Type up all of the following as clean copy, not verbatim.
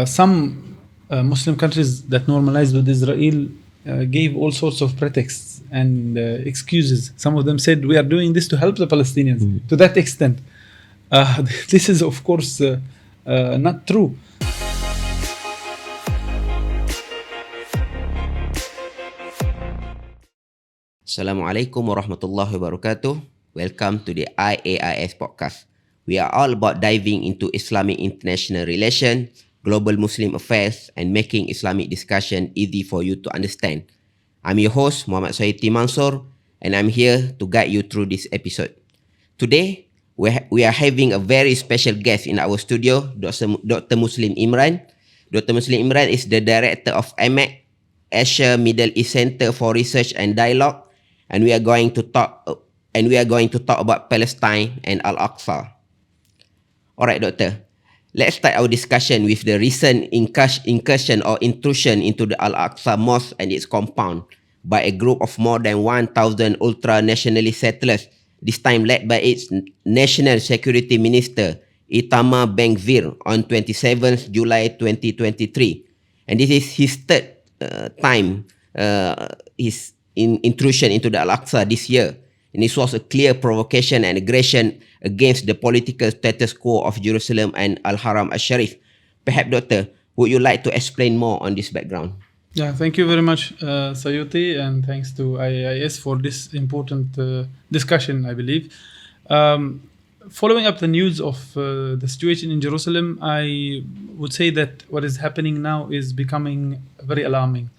some Muslim countries that normalized with Israel gave all sorts of pretexts and excuses. Some of them said, we are doing this to help the Palestinians. To that extent. This is, of course, not true. Assalamualaikum warahmatullahi wabarakatuh. Welcome to the IAIS podcast. We are all about diving into Islamic international relations, global Muslim affairs, and making Islamic discussion easy for you to understand. I'm your host, Sayuti Mansor, and I'm here to guide you through this episode. Today, we are having a very special guest in our studio, Dr. Muslim Imran. Dr. Muslim Imran is the director of AMEC, Asia Middle East Center for Research and Dialogue, and we are going to talk about Palestine and Al-Aqsa. Alright, Doctor. Let's start our discussion with the recent incursion or intrusion into the Al-Aqsa Mosque and its compound by a group of more than 1,000 ultra-nationalist settlers, this time led by its National Security Minister, Itamar Ben-Gvir, on 27th July 2023. And this is his third time his intrusion into the Al-Aqsa this year. And this was a clear provocation and aggression against the political status quo of Jerusalem and Al-Haram Al-Sharif. Perhaps, Doctor, would you like to explain more on this background? Yeah, thank you very much, Sayuti, and thanks to IAIS for this important discussion, I believe. Following up the news of the situation in Jerusalem, I would say that what is happening now is becoming very alarming.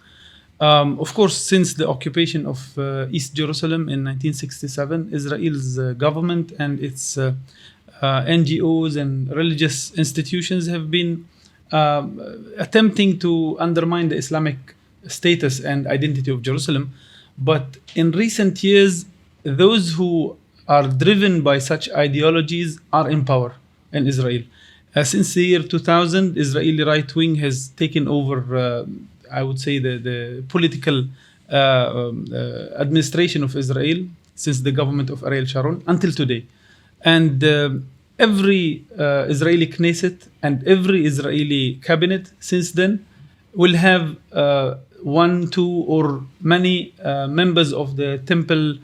Of course, since the occupation of East Jerusalem in 1967, Israel's government and its NGOs and religious institutions have been attempting to undermine the Islamic status and identity of Jerusalem. But in recent years, those who are driven by such ideologies are in power in Israel. Since the year 2000, Israeli right wing has taken over I would say the political administration of Israel since the government of Ariel Sharon until today. And every Israeli Knesset and every Israeli cabinet since then will have one, two, or many members of the temple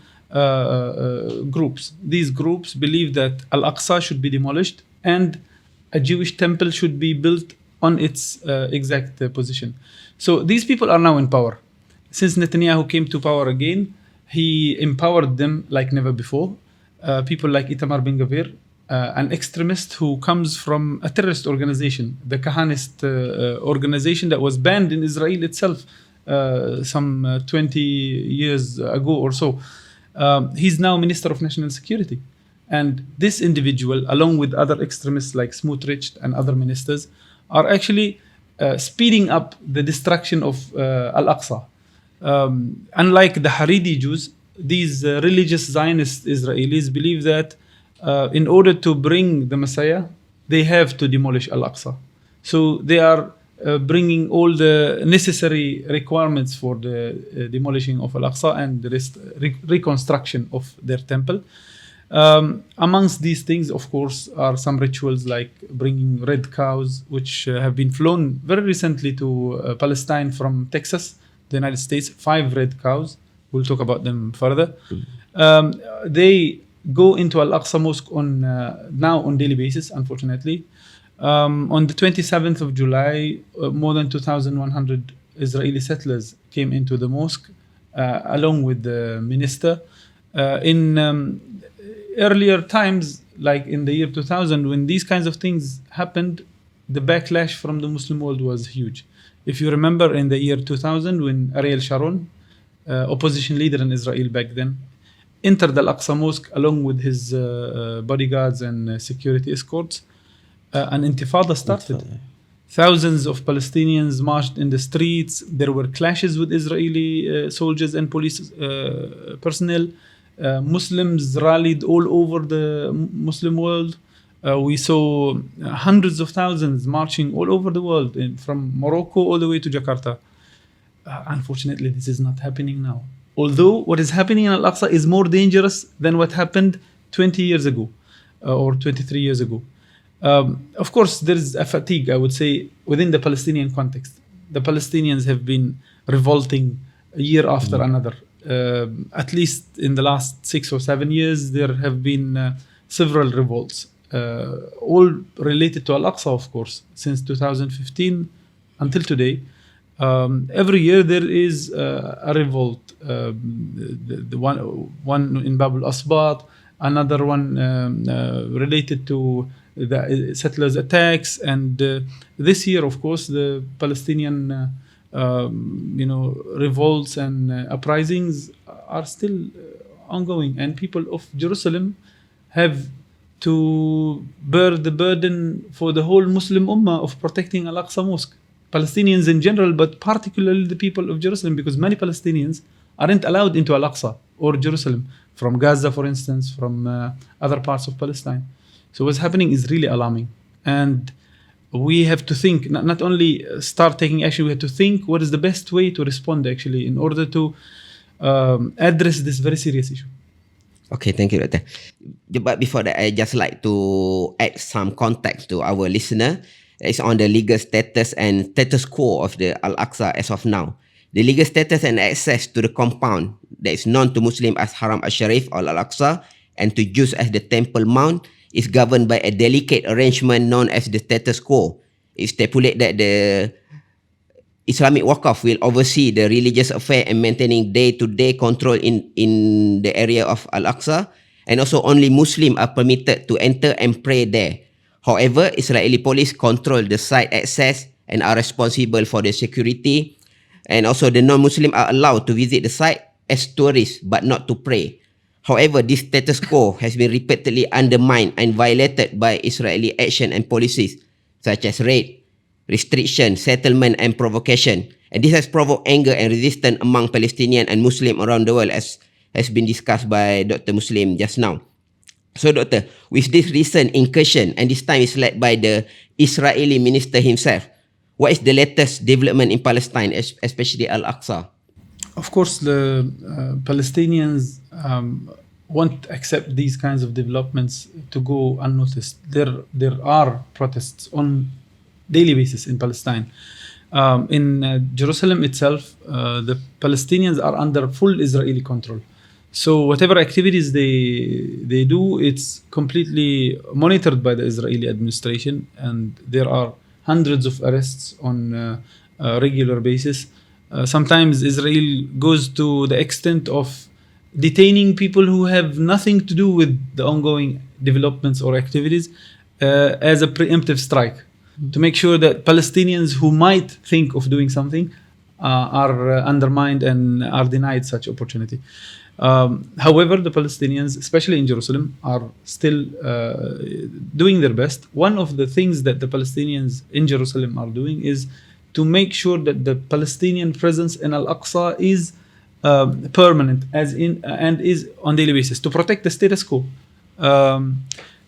groups. These groups believe that Al-Aqsa should be demolished and a Jewish temple should be built on its exact position. So these people are now in power. Since Netanyahu came to power again, he empowered them like never before. People like Itamar Ben-Gvir, an extremist who comes from a terrorist organization, the Kahanist organization that was banned in Israel itself some 20 years ago or so. He's now Minister of National Security. And this individual, along with other extremists like Smotrich and other ministers, are actually speeding up the destruction of Al-Aqsa. Unlike the Haredi Jews, these religious Zionist Israelis believe that in order to bring the Messiah, they have to demolish Al-Aqsa. So they are bringing all the necessary requirements for the demolishing of Al-Aqsa and the reconstruction of their temple. Amongst these things, of course, are some rituals like bringing red cows, which have been flown very recently to Palestine from Texas, the United States. 5 red cows. We'll talk about them further. They go into Al-Aqsa Mosque now on daily basis, unfortunately. On the 27th of July, more than 2,100 Israeli settlers came into the mosque, along with the minister. In earlier times, like in the year 2000, when these kinds of things happened, the backlash from the Muslim world was huge. If you remember, in the year 2000, when Ariel Sharon, opposition leader in Israel back then, entered Al-Aqsa Mosque along with his bodyguards and security escorts, an intifada started. Thousands of Palestinians marched in the streets. There were clashes with Israeli soldiers and police personnel. Muslims rallied all over the Muslim world. We saw hundreds of thousands marching all over the world, from Morocco all the way to Jakarta. Unfortunately, this is not happening now. Although what is happening in Al-Aqsa is more dangerous than what happened 20 years ago or 23 years ago. Of course, there is a fatigue, I would say, within the Palestinian context. The Palestinians have been revolting year after another. At least in the last 6 or 7 years, there have been several revolts, all related to Al-Aqsa, of course, since 2015 until today. Every year there is a revolt. The one in Bab al-Asbat, another one related to the settlers' attacks, and this year, of course, the Palestinian, revolts and uprisings are still ongoing, and people of Jerusalem have to bear the burden for the whole Muslim Ummah of protecting Al-Aqsa Mosque. Palestinians in general, but particularly the people of Jerusalem, because many Palestinians aren't allowed into Al-Aqsa or Jerusalem, from Gaza, for instance, from other parts of Palestine. So what's happening is really alarming. And we have to think, not only start taking action, we have to think what is the best way to respond, actually, in order to address this very serious issue. Okay, thank you, Doctor. But before that, I just like to add some context to our listener. It's on the legal status and status quo of the Al-Aqsa as of now. The legal status and access to the compound that is known to Muslim as Haram al-Sharif or Al-Aqsa and to Jews as the Temple Mount is governed by a delicate arrangement known as the status quo. It stipulates that the Islamic Waqf will oversee the religious affair and maintaining day-to-day control in the area of Al-Aqsa, and also only Muslims are permitted to enter and pray there. However, Israeli police control the site access and are responsible for the security, and also the non-Muslim are allowed to visit the site as tourists but not to pray. However, this status quo has been repeatedly undermined and violated by Israeli action and policies such as raid, restriction, settlement and provocation. And this has provoked anger and resistance among Palestinian and Muslim around the world, as has been discussed by Dr. Muslim just now. So, Doctor, with this recent incursion, and this time is led by the Israeli minister himself, what is the latest development in Palestine, especially Al-Aqsa? Of course, the Palestinians won't accept these kinds of developments to go unnoticed. There are protests on daily basis in Palestine. In Jerusalem itself, the Palestinians are under full Israeli control. So whatever activities they do, it's completely monitored by the Israeli administration, and there are hundreds of arrests on a regular basis. Sometimes Israel goes to the extent of detaining people who have nothing to do with the ongoing developments or activities as a preemptive strike, to make sure that Palestinians who might think of doing something are undermined and are denied such opportunity. However, the Palestinians, especially in Jerusalem, are still doing their best. One of the things that the Palestinians in Jerusalem are doing is to make sure that the Palestinian presence in Al-Aqsa is permanent, and is on daily basis, to protect the status quo.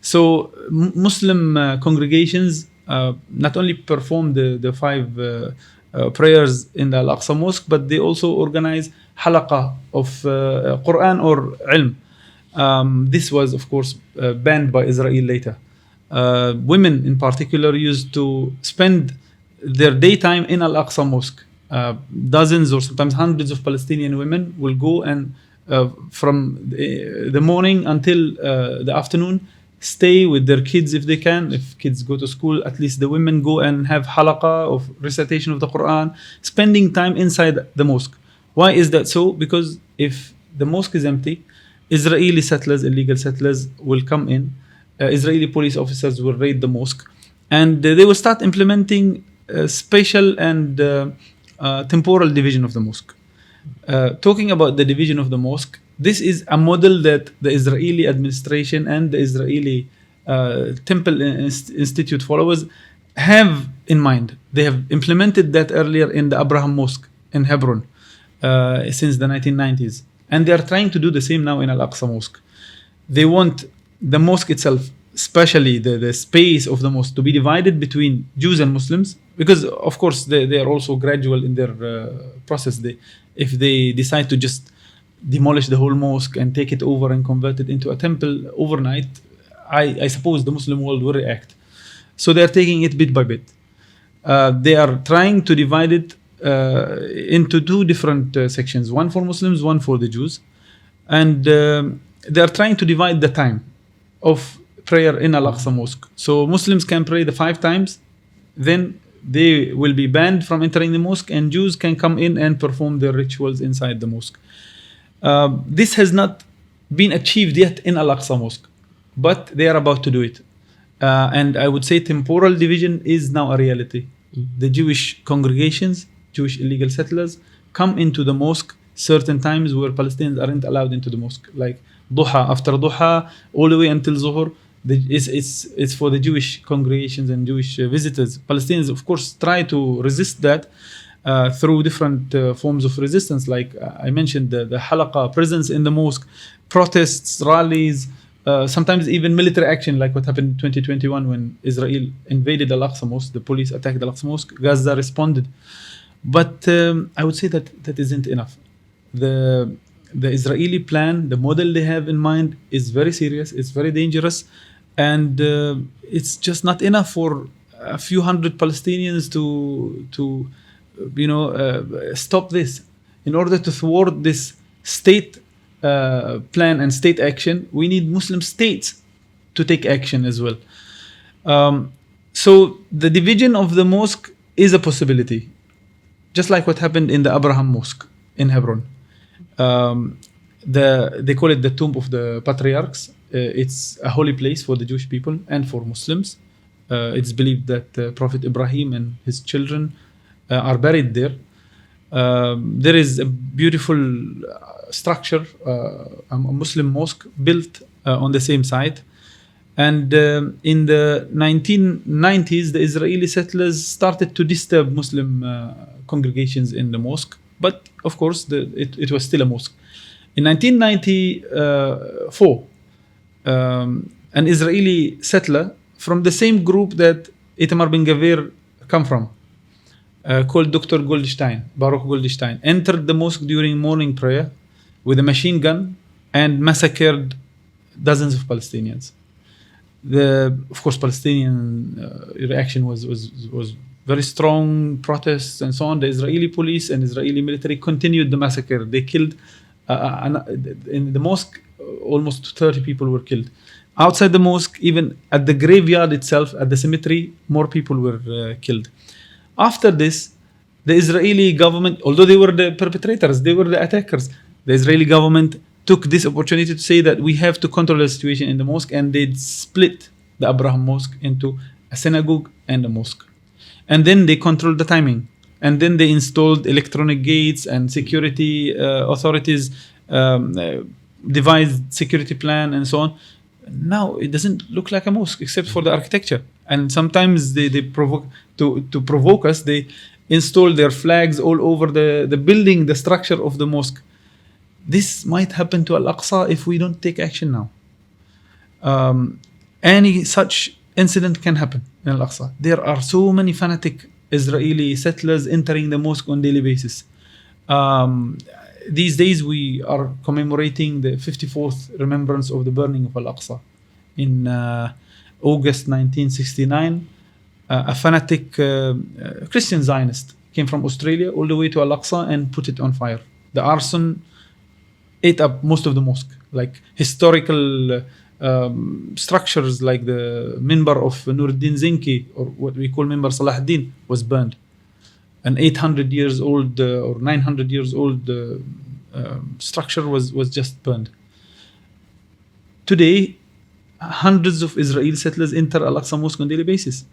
So Muslim congregations not only perform the 5 prayers in the Al-Aqsa Mosque, but they also organize halaqa of Quran or ilm. This was, of course, banned by Israel later. Women in particular used to spend their daytime in Al-Aqsa Mosque. Dozens or sometimes hundreds of Palestinian women will go and from the morning until the afternoon stay with their kids if they can. If kids go to school, at least the women go and have halaqa of recitation of the Quran, spending time inside the mosque. Why is that so? Because if the mosque is empty, Israeli settlers, illegal settlers will come in. Israeli police officers will raid the mosque, and they will start implementing spatial and temporal division of the mosque. Talking about the division of the mosque, this is a model that the Israeli administration and the Israeli Temple Institute followers have in mind. They have implemented that earlier in the Abraham Mosque in Hebron since the 1990s. And they are trying to do the same now in Al-Aqsa Mosque. They want the mosque itself, especially the space of the mosque, to be divided between Jews and Muslims, because of course they are also gradual in their process. If they decide to just demolish the whole mosque and take it over and convert it into a temple overnight, I suppose the Muslim world will react. So they are taking it bit by bit. They are trying to divide it into two different sections, one for Muslims, one for the Jews. And they are trying to divide the time of prayer in Al-Aqsa Mosque. So Muslims can pray the 5 times, then they will be banned from entering the mosque, and Jews can come in and perform their rituals inside the mosque. This has not been achieved yet in Al-Aqsa Mosque, but they are about to do it. And I would say temporal division is now a reality. The Jewish congregations, Jewish illegal settlers, come into the mosque certain times where Palestinians aren't allowed into the mosque, like Duha, after Duha, all the way until Zuhur. It's for the Jewish congregations and Jewish visitors. Palestinians, of course, try to resist that through different forms of resistance, like I mentioned, the halaqa, presence in the mosque, protests, rallies, sometimes even military action, like what happened in 2021 when Israel invaded Al-Aqsa Mosque, the police attacked Al-Aqsa Mosque, Gaza responded. But I would say that isn't enough. The Israeli plan, the model they have in mind, is very serious, it's very dangerous, and it's just not enough for a few hundred Palestinians to stop this. In order to thwart this state plan and state action, we need Muslim states to take action as well. So the division of the mosque is a possibility, just like what happened in the Abraham Mosque in Hebron. They call it the tomb of the patriarchs. It's a holy place for the Jewish people and for Muslims. It's believed that Prophet Ibrahim and his children are buried there. There is a beautiful structure, a Muslim mosque built on the same site. And in the 1990s, the Israeli settlers started to disturb Muslim congregations in the mosque. But of course, it was still a mosque. In 1994, an Israeli settler from the same group that Itamar Ben Gavir come from, called Dr. Goldstein, Baruch Goldstein, entered the mosque during morning prayer with a machine gun and massacred dozens of Palestinians. Of course, Palestinian reaction was very strong, protests and so on. The Israeli police and Israeli military continued the massacre. They killed, in the mosque, almost 30 people were killed. Outside the mosque, even at the graveyard itself, at the cemetery, more people were killed. After this, the Israeli government, although they were the perpetrators, they were the attackers, the Israeli government took this opportunity to say that we have to control the situation in the mosque, and they split the Abraham Mosque into a synagogue and a mosque. And then they controlled the timing. And then they installed electronic gates, and security authorities devised security plan and so on. Now it doesn't look like a mosque except for the architecture. And sometimes they provoke to provoke us. They install their flags all over the building, the structure of the mosque. This might happen to Al-Aqsa if we don't take action now. Any such incident can happen in Al-Aqsa. There are so many fanatic Israeli settlers entering the mosque on daily basis. These days we are commemorating the 54th remembrance of the burning of Al-Aqsa. In August 1969, a fanatic Christian Zionist came from Australia all the way to Al-Aqsa and put it on fire. The arson ate up most of the mosque, like historical structures like the minbar of Nuruddin Zinki, or what we call minbar Salahuddin, was burned. An 800 years old or 900 years old structure was just burned. Today, hundreds of Israeli settlers enter Al-Aqsa Mosque on a daily basis.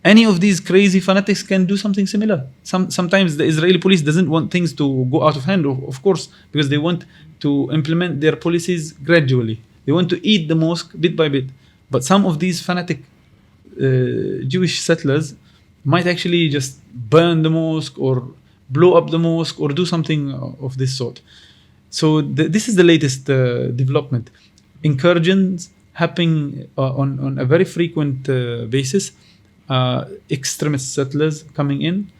Any of these crazy fanatics can do something similar. Sometimes the Israeli police doesn't want things to go out of hand, of course, because they want to implement their policies gradually. They want to eat the mosque bit by bit. But some of these fanatic Jewish settlers might actually just burn the mosque or blow up the mosque or do something of this sort. So this is the latest development. Incursions happening on a very frequent basis. Extremist settlers coming in,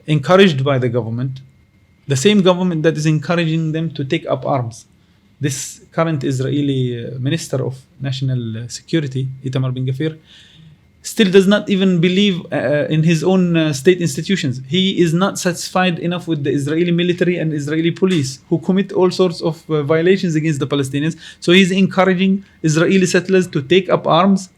encouraged by the government, the same government that is encouraging them to take up arms. This current Israeli Minister of National Security, Itamar Ben Gavir, still does not even believe in his own state institutions. He is not satisfied enough with the Israeli military and Israeli police, who commit all sorts of violations against the Palestinians. So he's encouraging Israeli settlers to take up arms,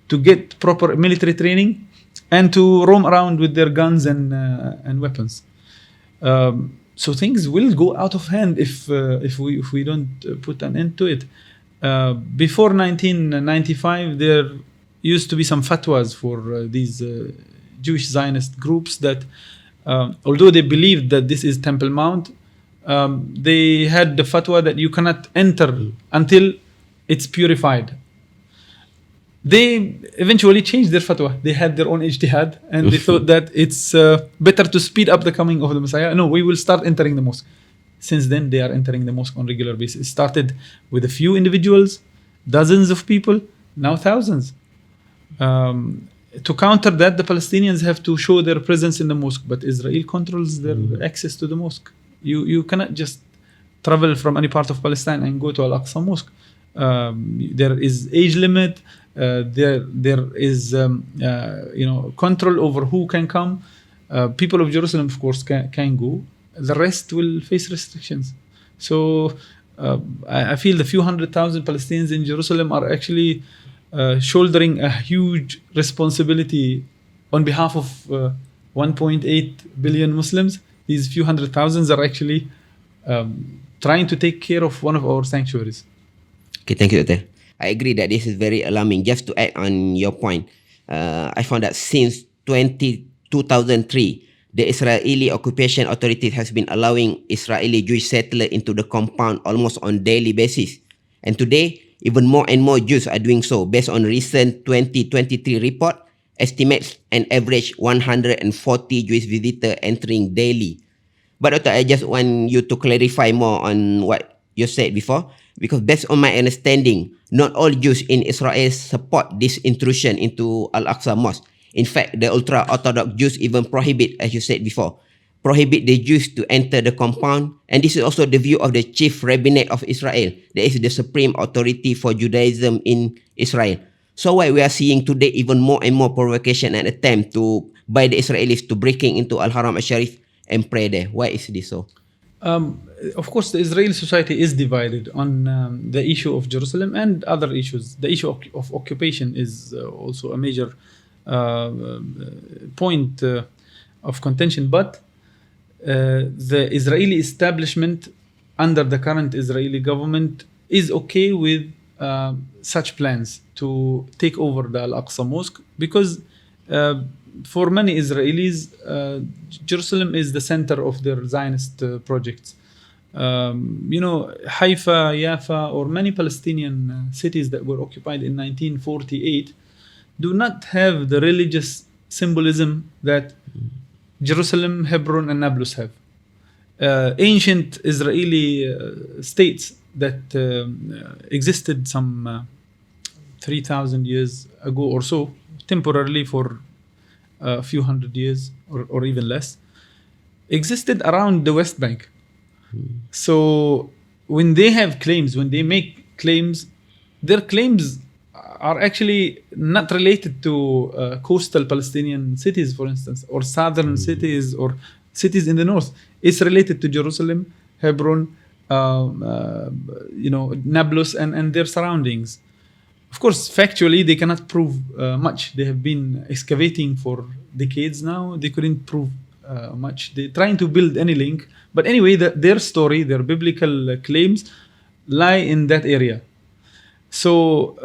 to get proper military training, and to roam around with their guns and weapons. So things will go out of hand if we don't put an end to it. Before 1995, there used to be some fatwas for these Jewish Zionist groups that, although they believed that this is Temple Mount, they had the fatwa that you cannot enter until it's purified. They eventually changed their fatwa. They had their own ijtihad, and they thought that it's better to speed up the coming of the Messiah. No, we will start entering the mosque. Since then, they are entering the mosque on regular basis. It started with a few individuals, dozens of people, now thousands. To counter that, the Palestinians have to show their presence in the mosque, but Israel controls their access to the mosque. You cannot just travel from any part of Palestine and go to Al-Aqsa mosque. There is age limit. There is control over who can come. People of Jerusalem, of course, can go. The rest will face restrictions. So I feel the few 100,000 Palestinians in Jerusalem are actually shouldering a huge responsibility on behalf of 1.8 billion Muslims. These few 100,000 are actually trying to take care of one of our sanctuaries. Okay, thank you, Dr. I agree that this is very alarming. Just to add on your point, I found that since 2003, the Israeli occupation authorities has been allowing Israeli Jewish settlers into the compound almost on daily basis. And today, even more and more Jews are doing so. Based on recent 2023 report, estimates an average 140 Jewish visitors entering daily. But Doctor, I just want you to clarify more on what you said before, because based on my understanding, not all Jews in Israel support this intrusion into Al-Aqsa Mosque. In fact, the ultra-Orthodox Jews even prohibit, as you said before, prohibit the Jews to enter the compound. And this is also the view of the chief rabbinate of Israel, that is the supreme authority for Judaism in Israel. So why we are seeing today even more and more provocation and attempt by the Israelis to breaking into Al-Haram Al-Sharif and pray there? Why is this so? Of course, the Israeli society is divided on the issue of Jerusalem and other issues. The issue of occupation is also a major point of contention. But the Israeli establishment under the current Israeli government is okay with such plans to take over the Al-Aqsa Mosque, because for many Israelis, Jerusalem is the center of their Zionist projects. Haifa, Jaffa, or many Palestinian cities that were occupied in 1948 do not have the religious symbolism that Jerusalem, Hebron, and Nablus have. Ancient Israeli states that existed some 3,000 years ago or so, temporarily for a few hundred years or even less, existed around the West Bank. So when they have claims, when they make claims, their claims are actually not related to coastal Palestinian cities, for instance, or southern cities or cities in the north. It's related to Jerusalem, Hebron, Nablus and their surroundings. Of course, factually, they cannot prove much. They have been excavating for decades now. They couldn't prove much. They're trying to build any link. But anyway, their story, their biblical claims lie in that area. So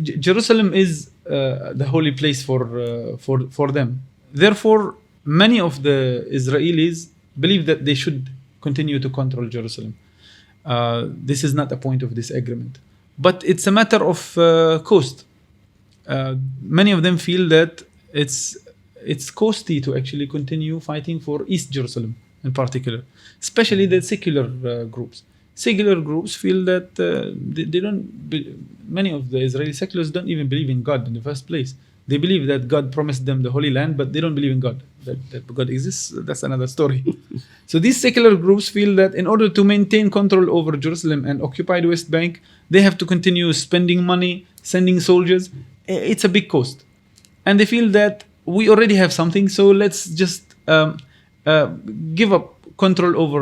Jerusalem is the holy place for them. Therefore, many of the Israelis believe that they should continue to control Jerusalem. This is not a point of disagreement. But it's a matter of cost. Many of them feel that it's costly to actually continue fighting for East Jerusalem in particular, especially the secular groups. Secular groups feel that many of the Israeli seculars don't even believe in God in the first place. They believe that God promised them the Holy Land, but they don't believe in God. That God exists, that's another story. So these secular groups feel that in order to maintain control over Jerusalem and occupied West Bank, they have to continue spending money, sending soldiers, it's a big cost, and they feel that we already have something, so let's just give up control over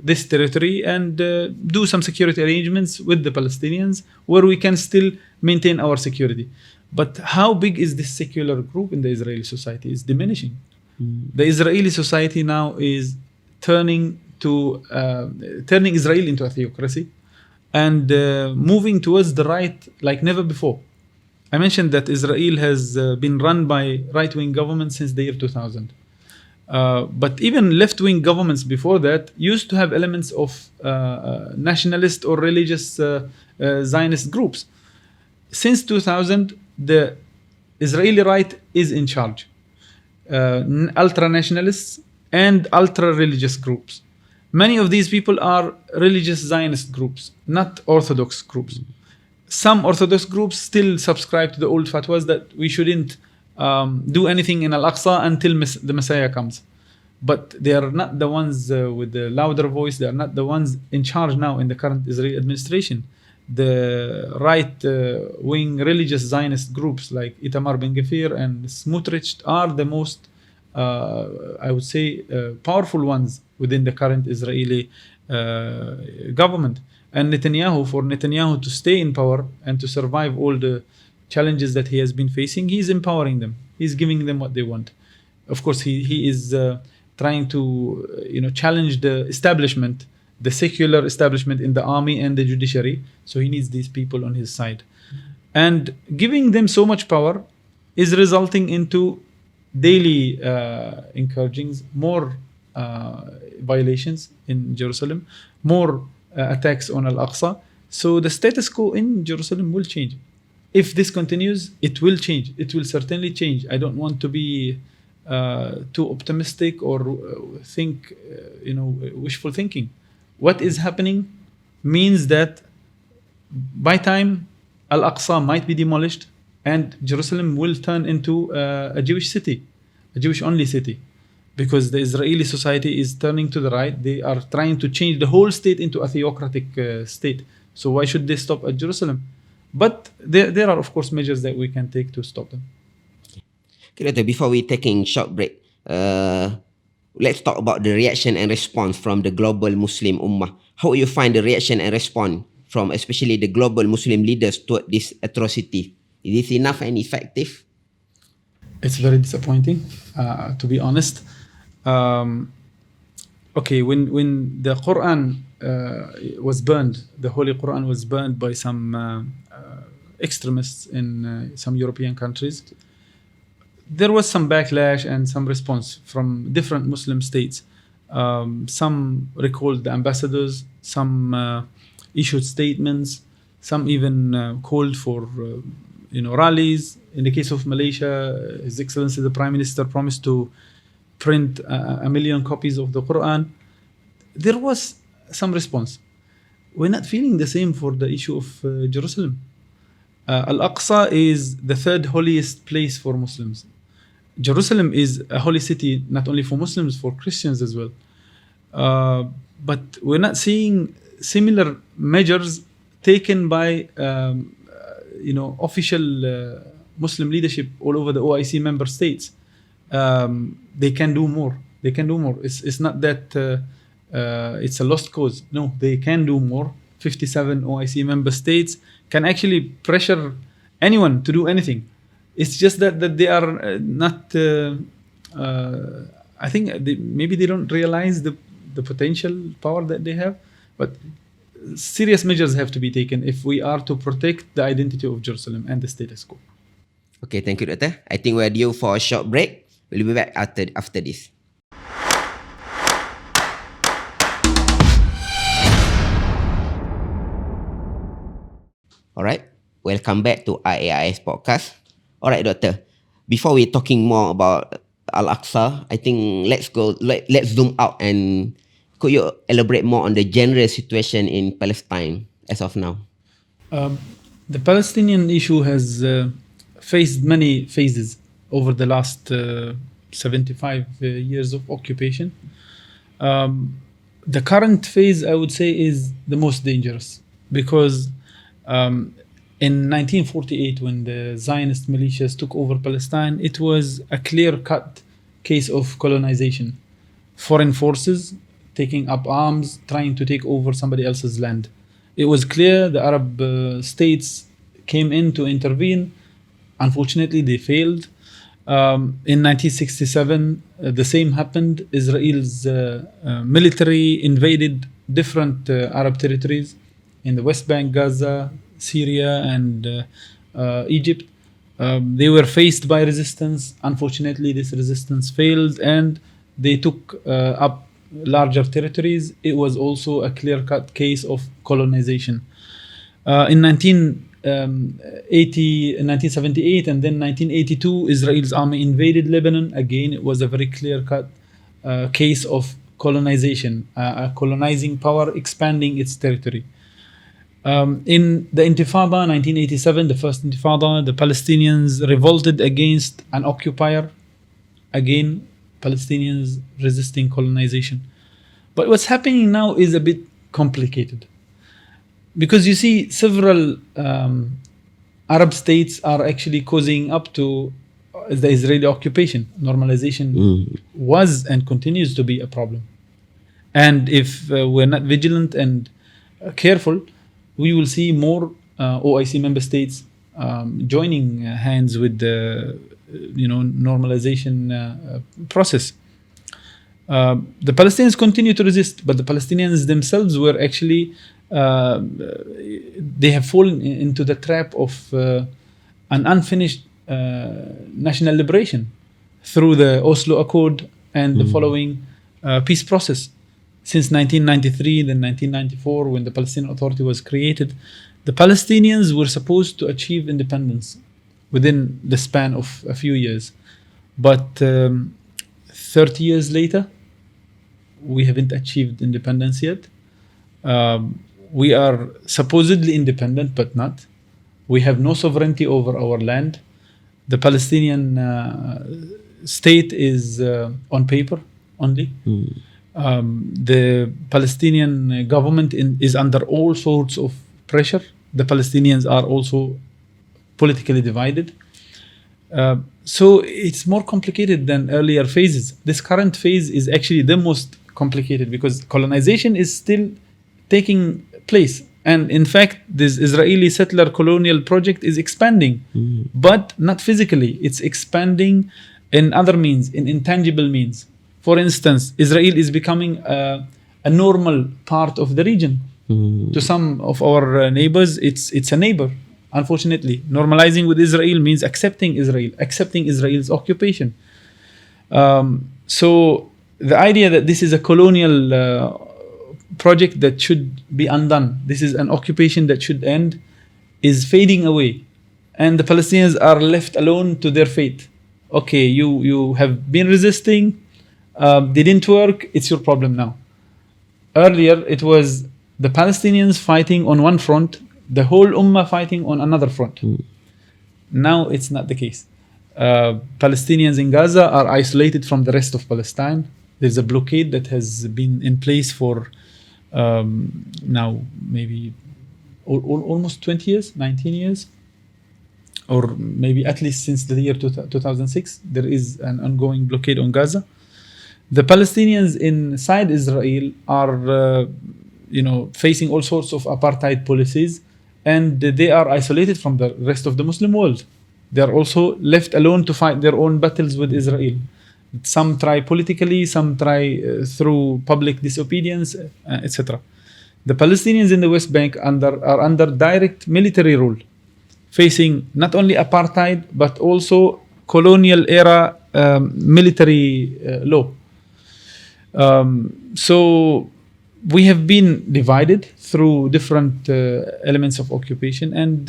this territory and do some security arrangements with the Palestinians where we can still maintain our security. But how big is this secular group in the Israeli society? Is diminishing. The Israeli society now is turning Israel into a theocracy and moving towards the right like never before. I mentioned that Israel has been run by right-wing governments since the year 2000. But even left-wing governments before that used to have elements of nationalist or religious Zionist groups. Since 2000, the Israeli right is in charge. Ultra-nationalists and ultra-religious groups. Many of these people are religious Zionist groups, not Orthodox groups. Some Orthodox groups still subscribe to the old fatwas that we shouldn't do anything in Al-Aqsa until the Messiah comes. But they are not the ones with the louder voice. They are not the ones in charge now in the current Israeli administration. The right-wing religious Zionist groups like Itamar Ben Gvir and Smotrich are the most, I would say, powerful ones within the current Israeli government. And for Netanyahu to stay in power and to survive all the challenges that he has been facing, he is empowering them. He's giving them what they want. Of course, he is trying to challenge the establishment, the secular establishment in the army and the judiciary. So he needs these people on his side. And giving them so much power is resulting into daily incursions, more violations in Jerusalem, more attacks on Al-Aqsa. So the status quo in Jerusalem will change. If this continues, it will change. It will certainly change. I don't want to be too optimistic or think, wishful thinking. What is happening means that by time Al-Aqsa might be demolished and Jerusalem will turn into a Jewish city, a Jewish-only city. Because the Israeli society is turning to the right. They are trying to change the whole state into a theocratic state. So why should they stop at Jerusalem? But there are, of course, measures that we can take to stop them. Okay, Doctor, before we taking short break, let's talk about the reaction and response from the global Muslim Ummah. How will you find the reaction and response from especially the global Muslim leaders toward this atrocity? Is this enough and effective? It's very disappointing, to be honest. Okay, when the Quran was burned, the Holy Quran was burned by some extremists in some European countries, there was some backlash and some response from different Muslim states. Some recalled the ambassadors, some issued statements, some even called for rallies. In the case of Malaysia, His Excellency the Prime Minister promised to print 1 million copies of the Quran. There was some response. We're not feeling the same for the issue of Jerusalem. Al-Aqsa is the third holiest place for Muslims. Jerusalem is a holy city not only for Muslims, for Christians as well. But we're not seeing similar measures taken by official Muslim leadership all over the OIC member states. They can do more. They can do more. It's not that it's a lost cause. No, they can do more. 57 OIC member states can actually pressure anyone to do anything. It's just that they are not. I think maybe they don't realize the potential power that they have. But serious measures have to be taken if we are to protect the identity of Jerusalem and the status quo. Okay, thank you, Doctor. I think we're due for a short break. We'll be back after this. Alright, welcome back to IAIS podcast. Alright, Doctor. Before we're talking more about Al-Aqsa, I think let's zoom out and could you elaborate more on the general situation in Palestine as of now? The Palestinian issue has faced many phases over the last 75 years of occupation. The current phase, I would say, is the most dangerous because in 1948, when the Zionist militias took over Palestine, it was a clear-cut case of colonization. Foreign forces taking up arms, trying to take over somebody else's land. It was clear the Arab states came in to intervene. Unfortunately, they failed. In 1967, the same happened. Israel's military invaded different Arab territories in the West Bank, Gaza, Syria, and Egypt. They were faced by resistance. Unfortunately, this resistance failed, and they took up larger territories. It was also a clear-cut case of colonization. In 1978 and then 1982, Israel's army invaded Lebanon. Again, it was a very clear-cut case of colonization, a colonizing power expanding its territory. In the Intifada, 1987, the first Intifada, the Palestinians revolted against an occupier. Again, Palestinians resisting colonization. But what's happening now is a bit complicated. Because you see, several Arab states are actually causing up to the Israeli occupation. Normalization was and continues to be a problem. And if we're not vigilant and careful, we will see more OIC member states joining hands with the normalization process. The Palestinians continue to resist, but the Palestinians themselves were actually they have fallen into the trap of an unfinished national liberation through the Oslo Accord and the following peace process. Since 1993, then 1994, when the Palestinian Authority was created, the Palestinians were supposed to achieve independence within the span of a few years. But 30 years later, we haven't achieved independence yet. We are supposedly independent, but not. We have no sovereignty over our land. The Palestinian state is on paper only. The Palestinian government is under all sorts of pressure. The Palestinians are also politically divided. So it's more complicated than earlier phases. This current phase is actually the most complicated because colonization is still taking place. And in fact, this Israeli settler colonial project is expanding, but not physically. It's expanding in other means, in intangible means. For instance, Israel is becoming a normal part of the region. To some of our neighbors, it's a neighbor. Unfortunately, normalizing with Israel means accepting Israel, accepting Israel's occupation. So the idea that this is a colonial project that should be undone, this is an occupation that should end, is fading away. And the Palestinians are left alone to their fate. Okay, you have been resisting, didn't work, it's your problem now. Earlier, it was the Palestinians fighting on one front, the whole Ummah fighting on another front. Now it's not the case. Palestinians in Gaza are isolated from the rest of Palestine. There's a blockade that has been in place for now maybe almost 20 years, 19 years, or maybe at least since the year 2006. There is an ongoing blockade on Gaza. The Palestinians inside Israel are facing all sorts of apartheid policies, and they are isolated from the rest of the Muslim world. They are also left alone to fight their own battles with Israel. Some try politically, some try through public disobedience, etc. The Palestinians in the West Bank are under direct military rule, facing not only apartheid, but also colonial era military law. So we have been divided through different elements of occupation, and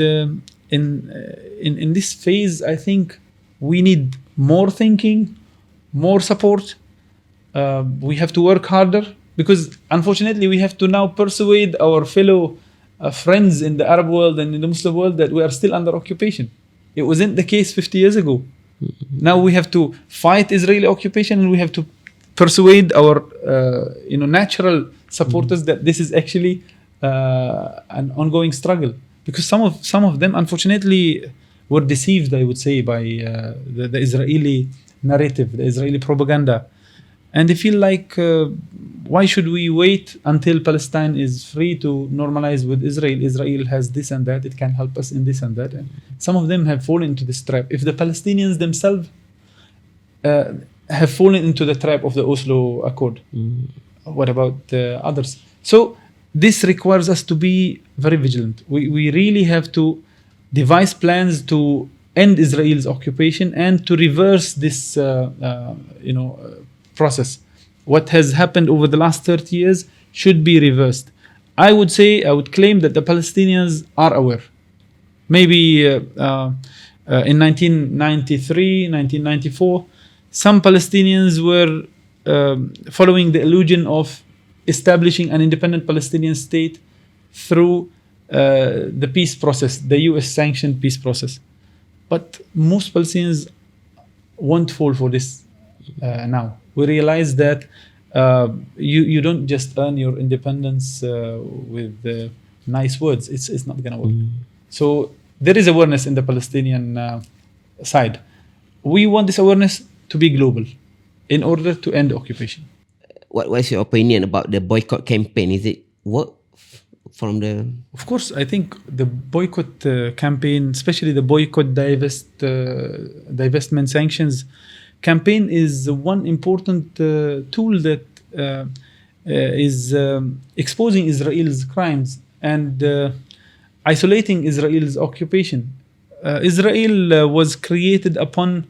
in this phase, I think we need more thinking, more support. We have to work harder because, unfortunately, we have to now persuade our fellow friends in the Arab world and in the Muslim world that we are still under occupation. It wasn't the case 50 years ago. Now we have to fight Israeli occupation, and we have to persuade our natural supporters that this is actually an ongoing struggle. because some of them unfortunately were deceived, I would say, by the Israeli narrative, the Israeli propaganda, and they feel like why should we wait until Palestine is free to normalize with Israel? Israel has this and that, it can help us in this and that. And some of them have fallen into this trap. If the Palestinians themselves have fallen into the trap of the Oslo Accord, what about others? So this requires us to be very vigilant. We really have to devise plans to end Israel's occupation and to reverse this process. What has happened over the last 30 years should be reversed. I would claim that the Palestinians are aware. Maybe in 1993, 1994, some Palestinians were following the illusion of establishing an independent Palestinian state through the peace process, the US sanctioned peace process. But most Palestinians won't fall for this now. We realize that you don't just earn your independence with nice words. It's not going to work. So there is awareness in the Palestinian side. We want this awareness to be global in order to end occupation. What's your opinion about the boycott campaign? Is it work from the... Of course, I think the boycott campaign, especially the boycott divestment sanctions campaign, is one important tool that is exposing Israel's crimes and isolating Israel's occupation. Israel was created upon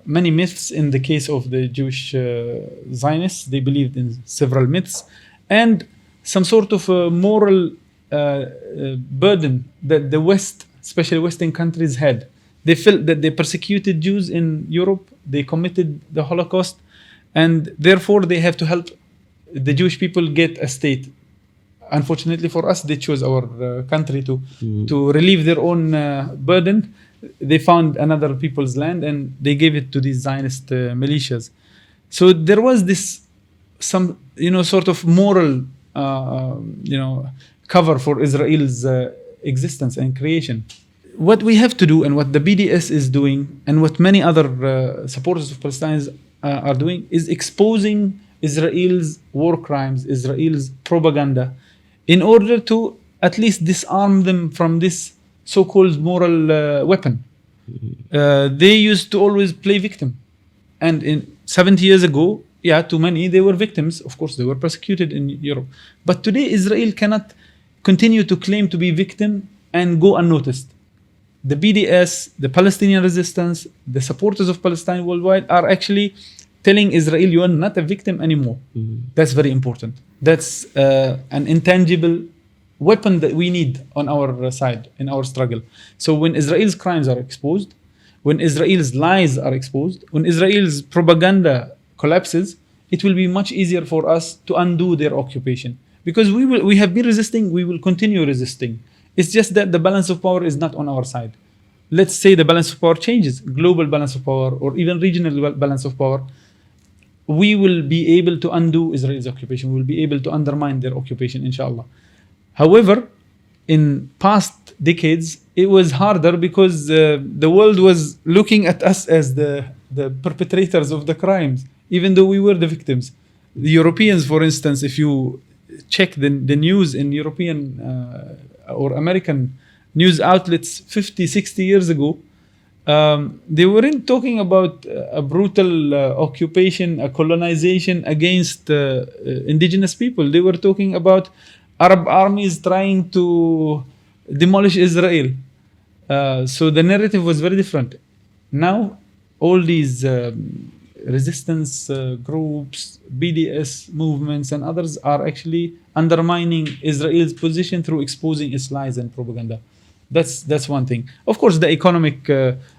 many myths. In the case of the Jewish Zionists, they believed in several myths and some sort of a moral burden that the West, especially Western countries, had. They felt that they persecuted Jews in Europe, they committed the Holocaust, and therefore they have to help the Jewish people get a state. Unfortunately for us, they chose our country to relieve their own burden. They found another people's land and they gave it to these Zionist militias. So there was this sort of moral cover for Israel's existence and creation. What we have to do and what the BDS is doing and what many other supporters of Palestine are doing is exposing Israel's war crimes, Israel's propaganda, in order to at least disarm them from this so-called moral weapon. They used to always play victim. And 70 years ago, too many, they were victims. Of course, they were persecuted in Europe. But today, Israel cannot continue to claim to be victim and go unnoticed. The BDS, the Palestinian resistance, the supporters of Palestine worldwide are actually telling Israel, you are not a victim anymore. That's very important. That's an intangible weapon that we need on our side in our struggle. So when Israel's crimes are exposed, when Israel's lies are exposed, when Israel's propaganda collapses, it will be much easier for us to undo their occupation. Because we have been resisting, we will continue resisting. It's just that the balance of power is not on our side. Let's say the balance of power changes, global balance of power or even regional balance of power. We will be able to undo Israel's occupation. We will be able to undermine their occupation, inshallah. However, in past decades, it was harder because the world was looking at us as the perpetrators of the crimes, even though we were the victims. The Europeans, for instance, if you check the news in European or American news outlets 50, 60 years ago, they weren't talking about a brutal occupation, a colonization against indigenous people. They were talking about Arab armies trying to demolish Israel. So the narrative was very different. Now, all these resistance groups, BDS movements and others are actually undermining Israel's position through exposing its lies and propaganda. That's one thing. Of course, the economic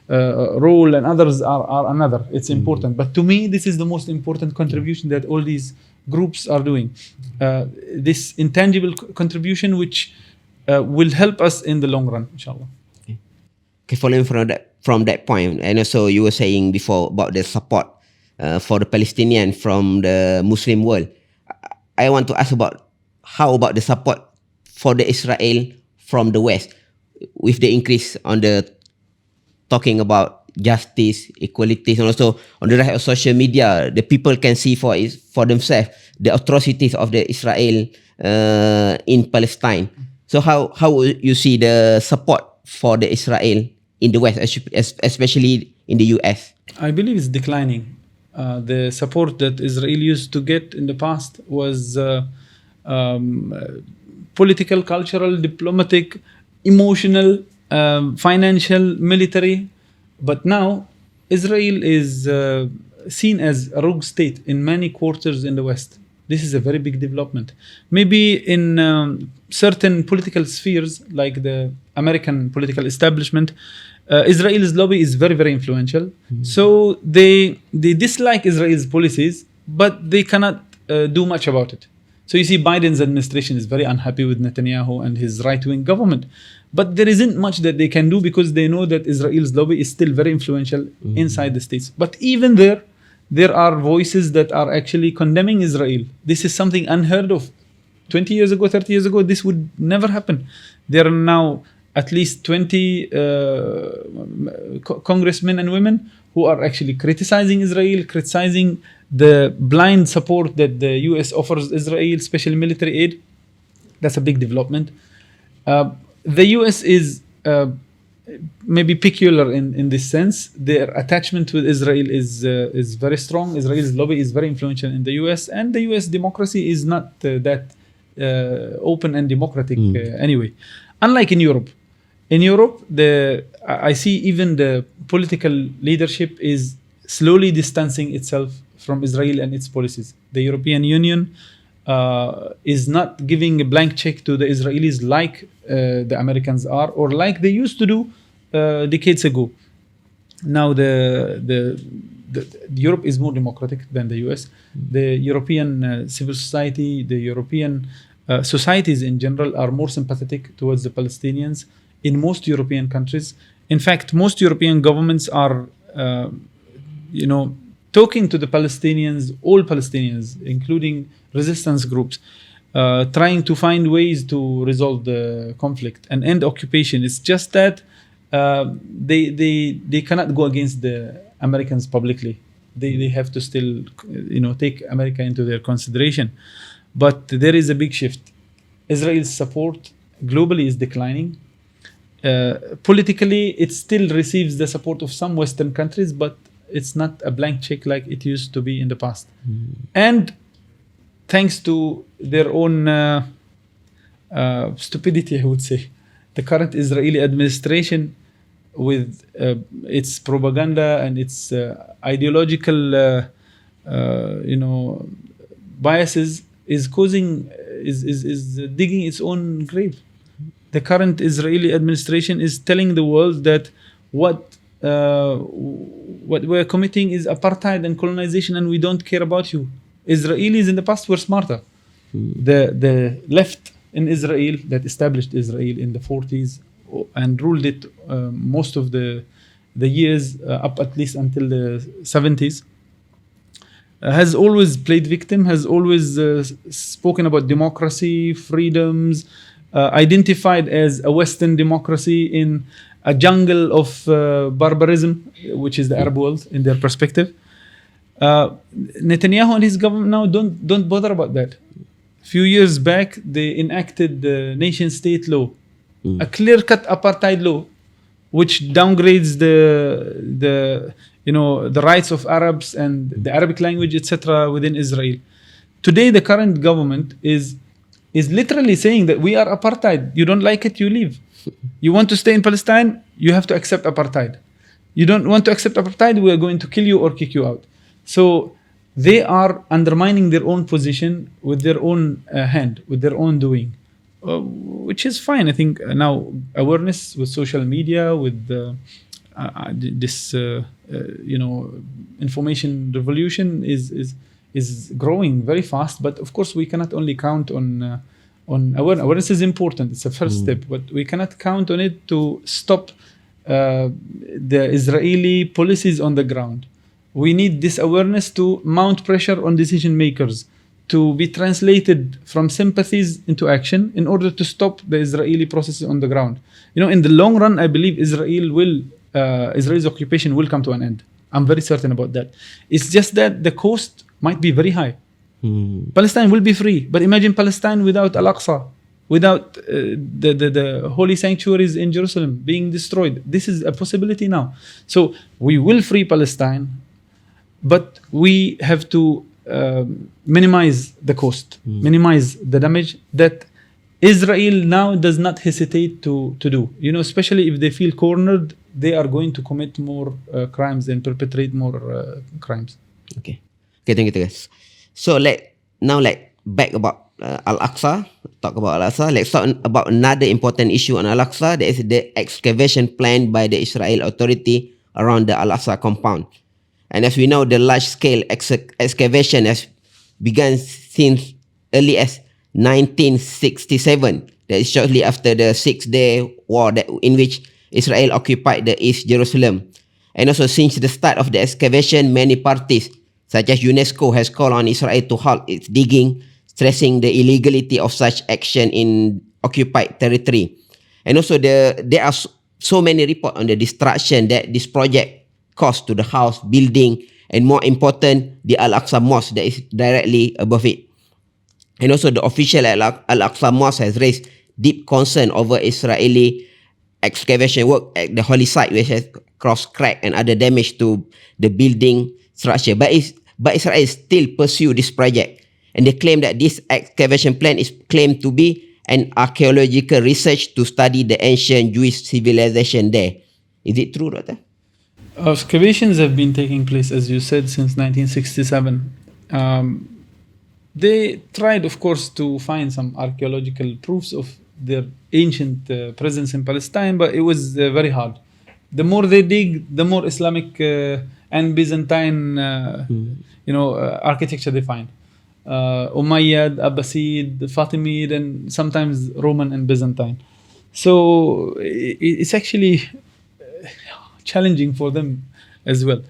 role and others are another. It's important. But to me, this is the most important contribution that all these groups are doing. This intangible contribution which will help us in the long run, inshallah. Okay, following from that point, and also you were saying before about the support for the Palestinian from the Muslim world. I want to ask about how about the support for the Israel from the West with the increase on the talking about justice, equality, and also on the rise of social media, the people can see for themselves the atrocities of the Israel in Palestine. So how would you see the support for the Israel in the West, especially in the US? I believe it's declining. The support that Israel used to get in the past was political, cultural, diplomatic, emotional, financial, military. But now Israel is seen as a rogue state in many quarters in the West. This is a very big development. Maybe in certain political spheres, like the American political establishment, Israel's lobby is very, very influential. So they dislike Israel's policies, but they cannot do much about it. So you see, Biden's administration is very unhappy with Netanyahu and his right-wing government. But there isn't much that they can do because they know that Israel's lobby is still very influential inside the states. But even there are voices that are actually condemning Israel. This is something unheard of. 20 years ago, 30 years ago, this would never happen. There are now at least 20 congressmen and women who are actually criticizing Israel, criticizing the blind support that the US offers Israel, especially military aid. That's a big development. The US is maybe peculiar in this sense. Their attachment with Israel is very strong. Israel's lobby is very influential in the US, and the US democracy is not that open and democratic anyway. Unlike in Europe. In Europe, I see even the political leadership is slowly distancing itself from Israel and its policies. The European Union is not giving a blank check to the Israelis like the Americans are, or like they used to do decades ago. Now the Europe is more democratic than the US. The European civil society, the European societies in general are more sympathetic towards the Palestinians in most European countries. In fact, most European governments are, talking to the Palestinians, all Palestinians, including resistance groups, trying to find ways to resolve the conflict and end occupation. It's just that they cannot go against the Americans publicly. They have to still, take America into their consideration. But there is a big shift. Israel's support globally is declining. Politically, it still receives the support of some Western countries, but it's not a blank check like it used to be in the past. And thanks to their own stupidity, I would say, the current Israeli administration, with its propaganda and its ideological, biases, is digging its own grave. The current Israeli administration is telling the world that what we're committing is apartheid and colonization, and we don't care about you. Israelis in the past were smarter. The left in Israel that established Israel in the 40s and ruled it most of the years up at least until the 70s, has always played victim, has always spoken about democracy, freedoms, identified as a Western democracy in a jungle of barbarism, which is the Arab world in their perspective. Netanyahu and his government now don't bother about that. A few years back, they enacted the nation-state law, a clear-cut apartheid law, which downgrades the rights of Arabs and the Arabic language, etc., within Israel. Today, the current government is literally saying that we are apartheid. You don't like it, you leave. You want to stay in Palestine, you have to accept apartheid. You don't want to accept apartheid, we are going to kill you or kick you out. So they are undermining their own position with their own hand, with their own doing, which is fine. I think now awareness with social media, with this information revolution is growing very fast. But of course, we cannot only count on awareness. Awareness is important; it's a first step, but we cannot count on it to stop the Israeli policies on the ground. We need this awareness to mount pressure on decision makers to be translated from sympathies into action in order to stop the Israeli processes on the ground. In the long run, I believe Israel's occupation will come to an end. I'm very certain about that. It's just that the cost might be very high. Palestine will be free, but imagine Palestine without Al-Aqsa, without the holy sanctuaries in Jerusalem being destroyed. This is a possibility now. So we will free Palestine, but we have to minimize the cost, minimize the damage that Israel now does not hesitate to do. Especially if they feel cornered, they are going to commit more crimes and perpetrate more crimes. Okay, thank you, guys. So now back about Al-Aqsa. Talk about Al-Aqsa. Let's talk about another important issue on Al-Aqsa. That is the excavation plan by the Israel Authority around the Al-Aqsa compound. And as we know, the large-scale excavation has begun since early as 1967. That is shortly after the Six-Day War in which Israel occupied the East Jerusalem. And also since the start of the excavation, many parties, such as UNESCO, has called on Israel to halt its digging, stressing the illegality of such action in occupied territory. And also there are so many reports on the destruction that this project caused to the house, building, and more important, the Al-Aqsa Mosque that is directly above it. And also the official Al-Aqsa Mosque has raised deep concern over Israeli excavation work at the holy site, which has caused crack and other damage to the building structure. But Israel still pursue this project, and they claim that this excavation plan is claimed to be an archaeological research to study the ancient Jewish civilization there. Is it true, Doctor? Excavations have been taking place, as you said, since 1967. They tried, of course, to find some archaeological proofs of their ancient presence in Palestine, but it was very hard. The more they dig, the more Islamic and Byzantine, architecture they find. Umayyad, Abbasid, Fatimid, and sometimes Roman and Byzantine. So it's actually challenging for them as well.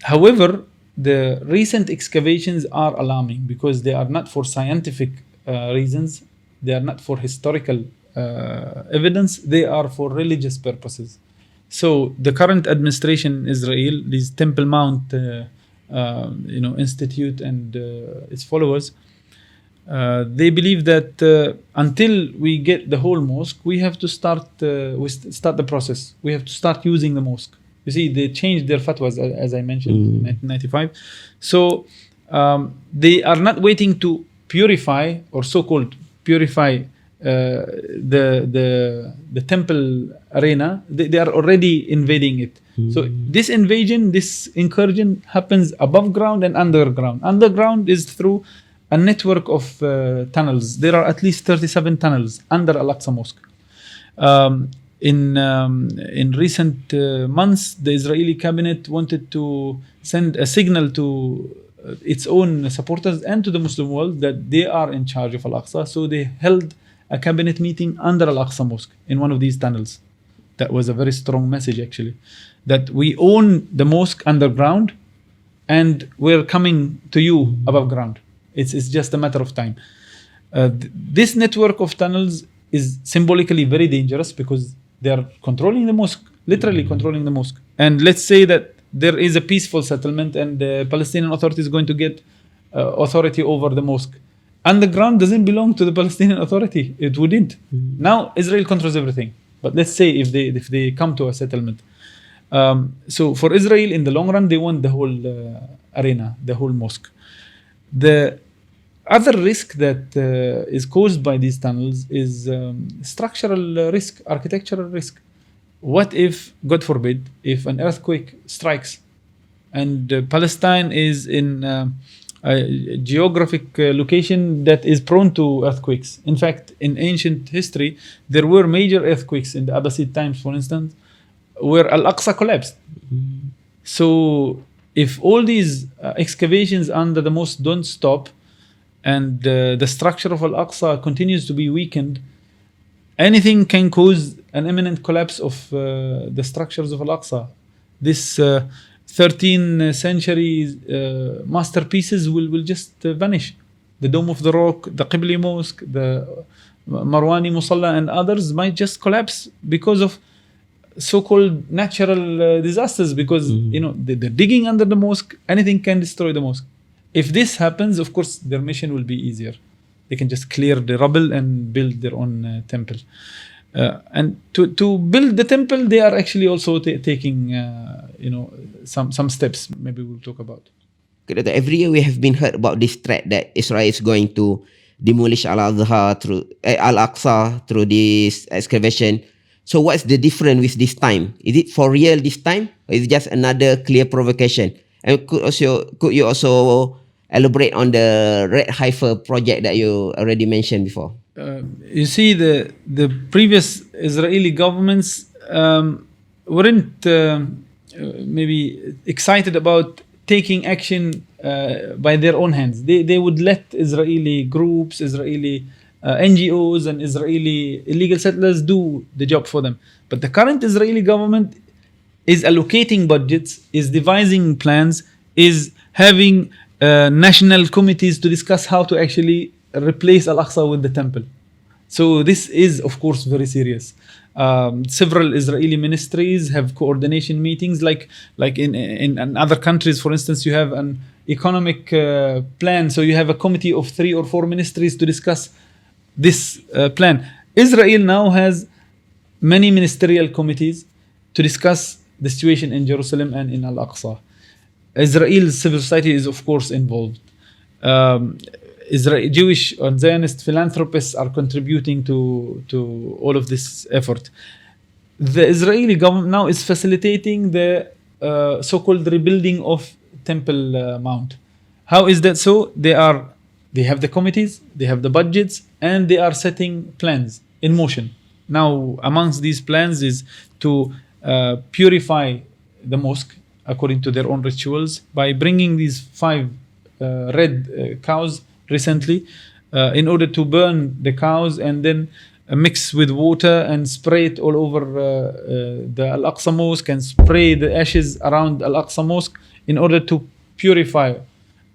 However, the recent excavations are alarming because they are not for scientific reasons, they are not for historical evidence, they are for religious purposes. So the current administration in Israel, this Temple Mount Institute and its followers, they believe that until we get the whole mosque, we have to start the process. We have to start using the mosque. You see, they changed their fatwas, as I mentioned, in 1995. So they are not waiting to purify or so-called purify the temple arena. They are already invading it. So this invasion, this incursion happens above ground and underground. Underground is through a network of tunnels. There are at least 37 tunnels under Al-Aqsa Mosque. In recent months, the Israeli cabinet wanted to send a signal to its own supporters and to the Muslim world that they are in charge of Al-Aqsa. So they held a cabinet meeting under Al-Aqsa Mosque in one of these tunnels. That was a very strong message, actually, that we own the mosque underground and we're coming to you above ground. It's just a matter of time. This network of tunnels is symbolically very dangerous because they are controlling the mosque, literally controlling the mosque. And let's say that there is a peaceful settlement and the Palestinian Authority is going to get authority over the mosque. Underground doesn't belong to the Palestinian Authority. It wouldn't. Now Israel controls everything. But let's say if they come to a settlement. So for Israel, in the long run, they want the whole arena, the whole mosque. The other risk that is caused by these tunnels is structural risk, architectural risk. What if, God forbid, if an earthquake strikes and Palestine is in a geographic location that is prone to earthquakes? In fact, in ancient history, there were major earthquakes in the Abbasid times, for instance, where Al-Aqsa collapsed. So if all these excavations under the mosque don't stop and the structure of Al-Aqsa continues to be weakened, anything can cause an imminent collapse of the structures of Al-Aqsa. This 13th century masterpieces will just vanish. The Dome of the Rock, the Qibli Mosque, the Marwani Musalla, and others might just collapse because of so-called natural disasters, because they're digging under the mosque. Anything can destroy the mosque. If this happens, of course their mission will be easier. They can just clear the rubble and build their own temple. And to build the temple, they are actually also taking some steps. Maybe we'll talk about. Every year we have been heard about this threat that Israel is going to demolish Al-Aqsa through this excavation. So what's the difference with this time? Is it for real this time, or is it just another clear provocation? And could you also elaborate on the Red Heifer project that you already mentioned before? You see, the previous Israeli governments weren't maybe excited about taking action by their own hands. They would let Israeli groups, Israeli NGOs and Israeli illegal settlers do the job for them. But the current Israeli government is allocating budgets, is devising plans, is having national committees to discuss how to actually replace Al-Aqsa with the temple. So this is, of course, very serious. Several Israeli ministries have coordination meetings, like in other countries. For instance, you have an economic plan. So you have a committee of 3 or 4 ministries to discuss this plan. Israel now has many ministerial committees to discuss the situation in Jerusalem and in Al-Aqsa. Israel's civil society is, of course, involved. Jewish and Zionist philanthropists are contributing to all of this effort. The Israeli government now is facilitating the so-called rebuilding of Temple Mount. How is that so? They have the committees, they have the budgets, and they are setting plans in motion. Now, amongst these plans is to purify the mosque according to their own rituals by bringing these 5 red cows recently in order to burn the cows and then mix with water and spray it all over the Al-Aqsa Mosque, and spray the ashes around Al-Aqsa Mosque in order to purify.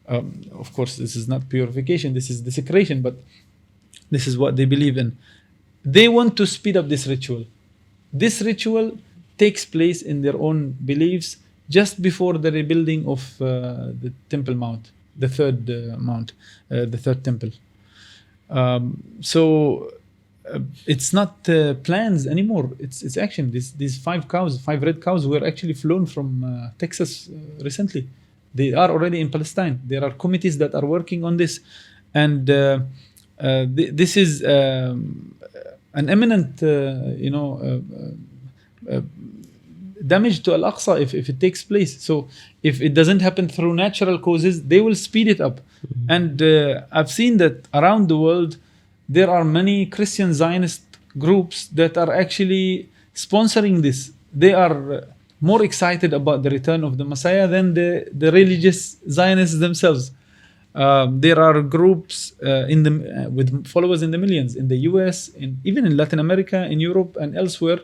Of course, this is not purification, this is desecration, but this is what they believe in. They want to speed up this ritual. This ritual takes place in their own beliefs just before the rebuilding of the Temple Mount, the third mount, the third temple. So it's not plans anymore. It's action. These 5 red cows were actually flown from Texas recently. They are already in Palestine. There are committees that are working on this, and this is an imminent, damage to Al-Aqsa if it takes place. So if it doesn't happen through natural causes, they will speed it up. Mm-hmm. And I've seen that around the world, there are many Christian Zionist groups that are actually sponsoring this. They are more excited about the return of the Messiah than the religious Zionists themselves. There are groups with followers in the millions in the US, even in Latin America, in Europe and elsewhere,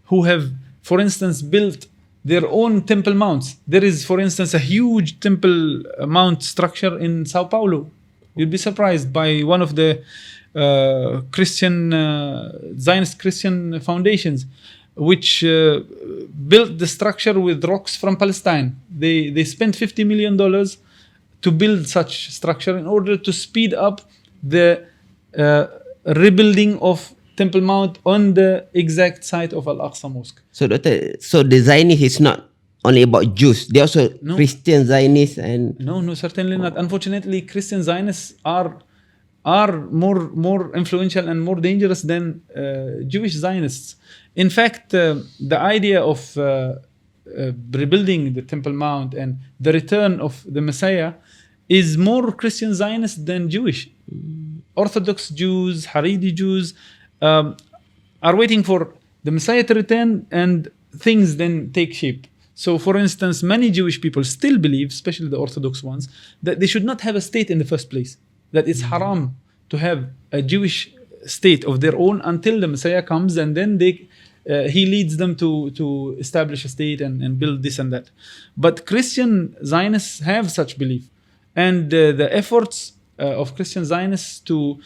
who have, for instance, built their own temple mounts. There is, for instance, a huge temple mount structure in Sao Paulo. You'd be surprised by one of the Zionist Christian foundations, which built the structure with rocks from Palestine. They spent $50 million to build such structure in order to speed up the rebuilding of Temple Mount on the exact site of Al-Aqsa Mosque. So, Doctor, the Zionists is not only about Jews. They also Christian Zionists and... No, certainly not. Unfortunately, Christian Zionists are more influential and more dangerous than Jewish Zionists. In fact, the idea of rebuilding the Temple Mount and the return of the Messiah is more Christian Zionist than Jewish. Orthodox Jews, Haredi Jews are waiting for the Messiah to return and things then take shape. So, for instance, many Jewish people still believe, especially the Orthodox ones, that they should not have a state in the first place, that it's haram to have a Jewish state of their own until the Messiah comes, and then they he leads them to establish a state and build this and that. But Christian Zionists have such belief, and the efforts of Christian Zionists to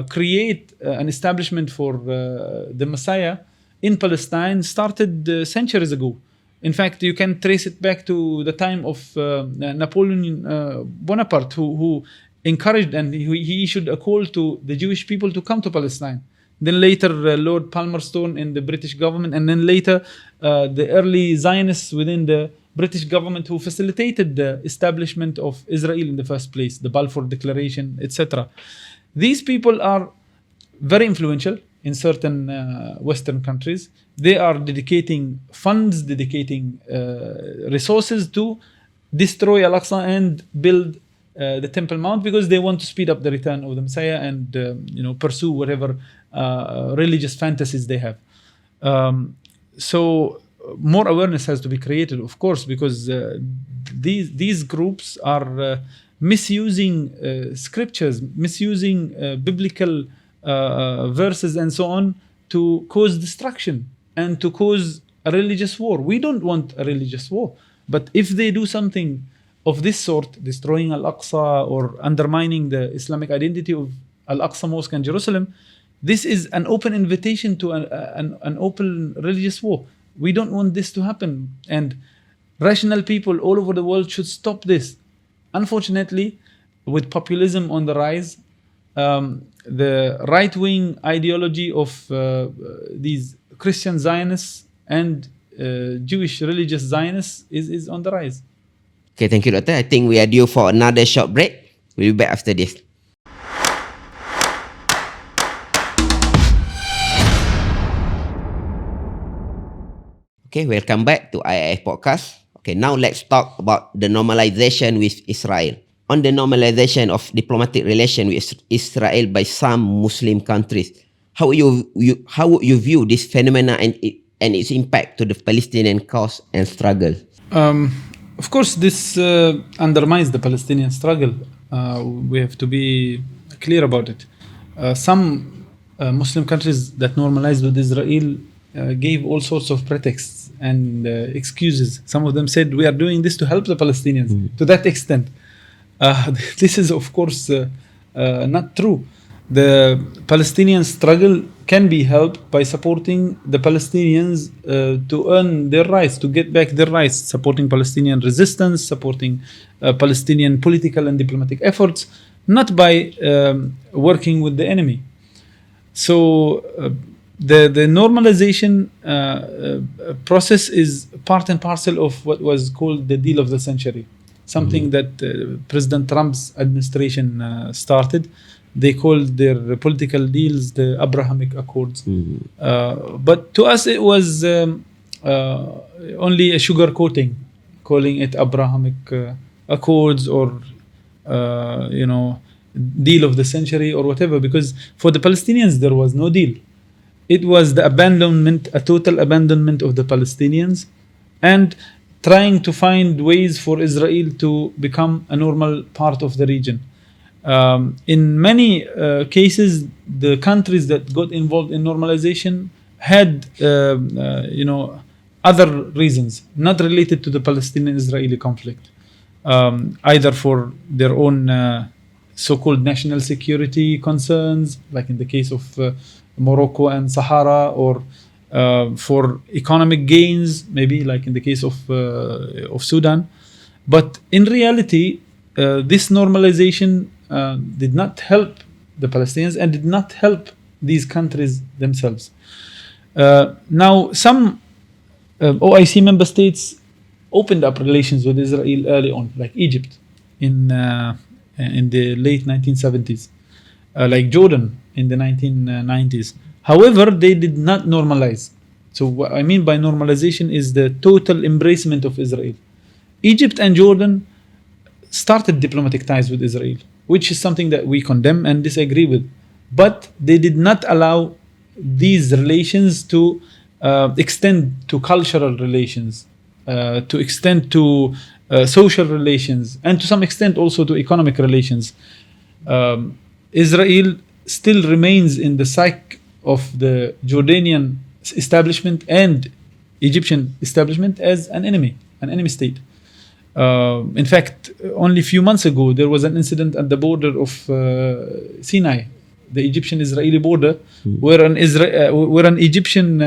create an establishment for the Messiah in Palestine started centuries ago. In fact, you can trace it back to the time of Napoleon Bonaparte, who encouraged and he issued a call to the Jewish people to come to Palestine. Then later, Lord Palmerston in the British government, and then later the early Zionists within the British government who facilitated the establishment of Israel in the first place, the Balfour Declaration, etc. These people are very influential in certain Western countries. They are dedicating funds, dedicating resources to destroy Al-Aqsa and build the Temple Mount, because they want to speed up the return of the Messiah and pursue whatever religious fantasies they have. So more awareness has to be created, of course, because these groups are misusing scriptures, misusing biblical verses and so on to cause destruction and to cause a religious war. We don't want a religious war, but if they do something of this sort, destroying Al-Aqsa or undermining the Islamic identity of Al-Aqsa Mosque and Jerusalem, this is an open invitation to an open religious war. We don't want this to happen, and rational people all over the world should stop this. Unfortunately, with populism on the rise, the right-wing ideology of these Christian Zionists and Jewish religious Zionists is on the rise. Okay, thank you, Doctor. I think we are due for another short break. We'll be back after this. Okay, welcome back to IAIS Podcast. Okay, now let's talk about the normalization with Israel. On the normalization of diplomatic relation with Israel by some Muslim countries, how would you view this phenomena and its impact to the Palestinian cause and struggle? Of course, this undermines the Palestinian struggle. We have to be clear about it. Some Muslim countries that normalized with Israel gave all sorts of pretexts and excuses. Some of them said, we are doing this to help the Palestinians. To that extent. This is, of course, not true. The Palestinian struggle can be helped by supporting the Palestinians to earn their rights, to get back their rights, supporting Palestinian resistance, supporting Palestinian political and diplomatic efforts, not by working with the enemy. So the normalization process is part and parcel of what was called the deal of the century, something that President Trump's administration started. They called their political deals the Abrahamic Accords. But to us, it was only a sugar coating, calling it Abrahamic Accords or, deal of the century or whatever, because for the Palestinians, there was no deal. It was the abandonment, a total abandonment of the Palestinians, and trying to find ways for Israel to become a normal part of the region. In many cases, the countries that got involved in normalization had, other reasons, not related to the Palestinian-Israeli conflict, either for their own so-called national security concerns, like in the case of Morocco and Sahara, or for economic gains, maybe like in the case of Sudan. But in reality, this normalization did not help the Palestinians and did not help these countries themselves. Now, some OIC member states opened up relations with Israel early on, like Egypt in the late 1970s, like Jordan in the 1990s. However, they did not normalize. So what I mean by normalization is the total embracement of Israel. Egypt and Jordan started diplomatic ties with Israel, which is something that we condemn and disagree with. But they did not allow these relations to extend to cultural relations, to extend to social relations, and to some extent also to economic relations. Israel still remains in the psyche of the Jordanian establishment and Egyptian establishment as an enemy state. In fact, only a few months ago, there was an incident at the border of Sinai, the Egyptian-Israeli border, where an Egyptian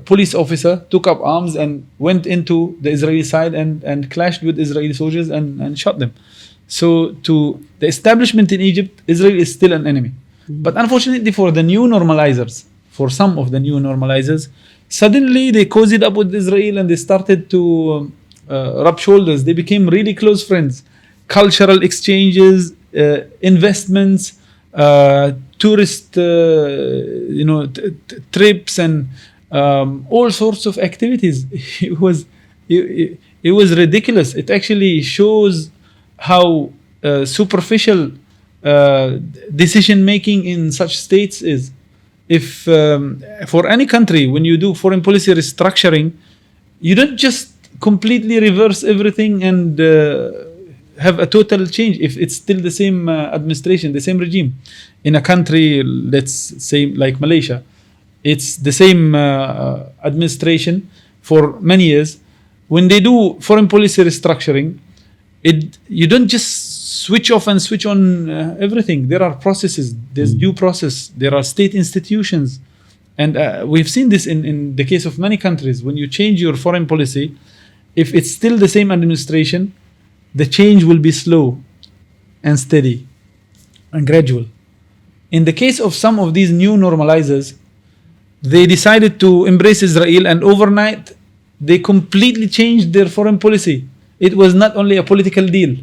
police officer took up arms and went into the Israeli side and clashed with Israeli soldiers and shot them. So to the establishment in Egypt, Israel is still an enemy. But unfortunately for the new normalizers, for some of the new normalizers, suddenly they cozied up with Israel and they started to rub shoulders. They became really close friends. Cultural exchanges, investments, tourist trips, and all sorts of activities. It was ridiculous. It actually shows how superficial decision making in such states is. If for any country, when you do foreign policy restructuring, you don't just completely reverse everything and have a total change if it's still the same administration, the same regime. In a country, let's say like Malaysia, it's the same administration for many years. When they do foreign policy restructuring, you don't just switch off and switch on everything. There are processes, there's due process, there are state institutions. And we've seen this in the case of many countries. When you change your foreign policy, if it's still the same administration, the change will be slow and steady and gradual. In the case of some of these new normalizers, they decided to embrace Israel, and overnight they completely changed their foreign policy. It was not only a political deal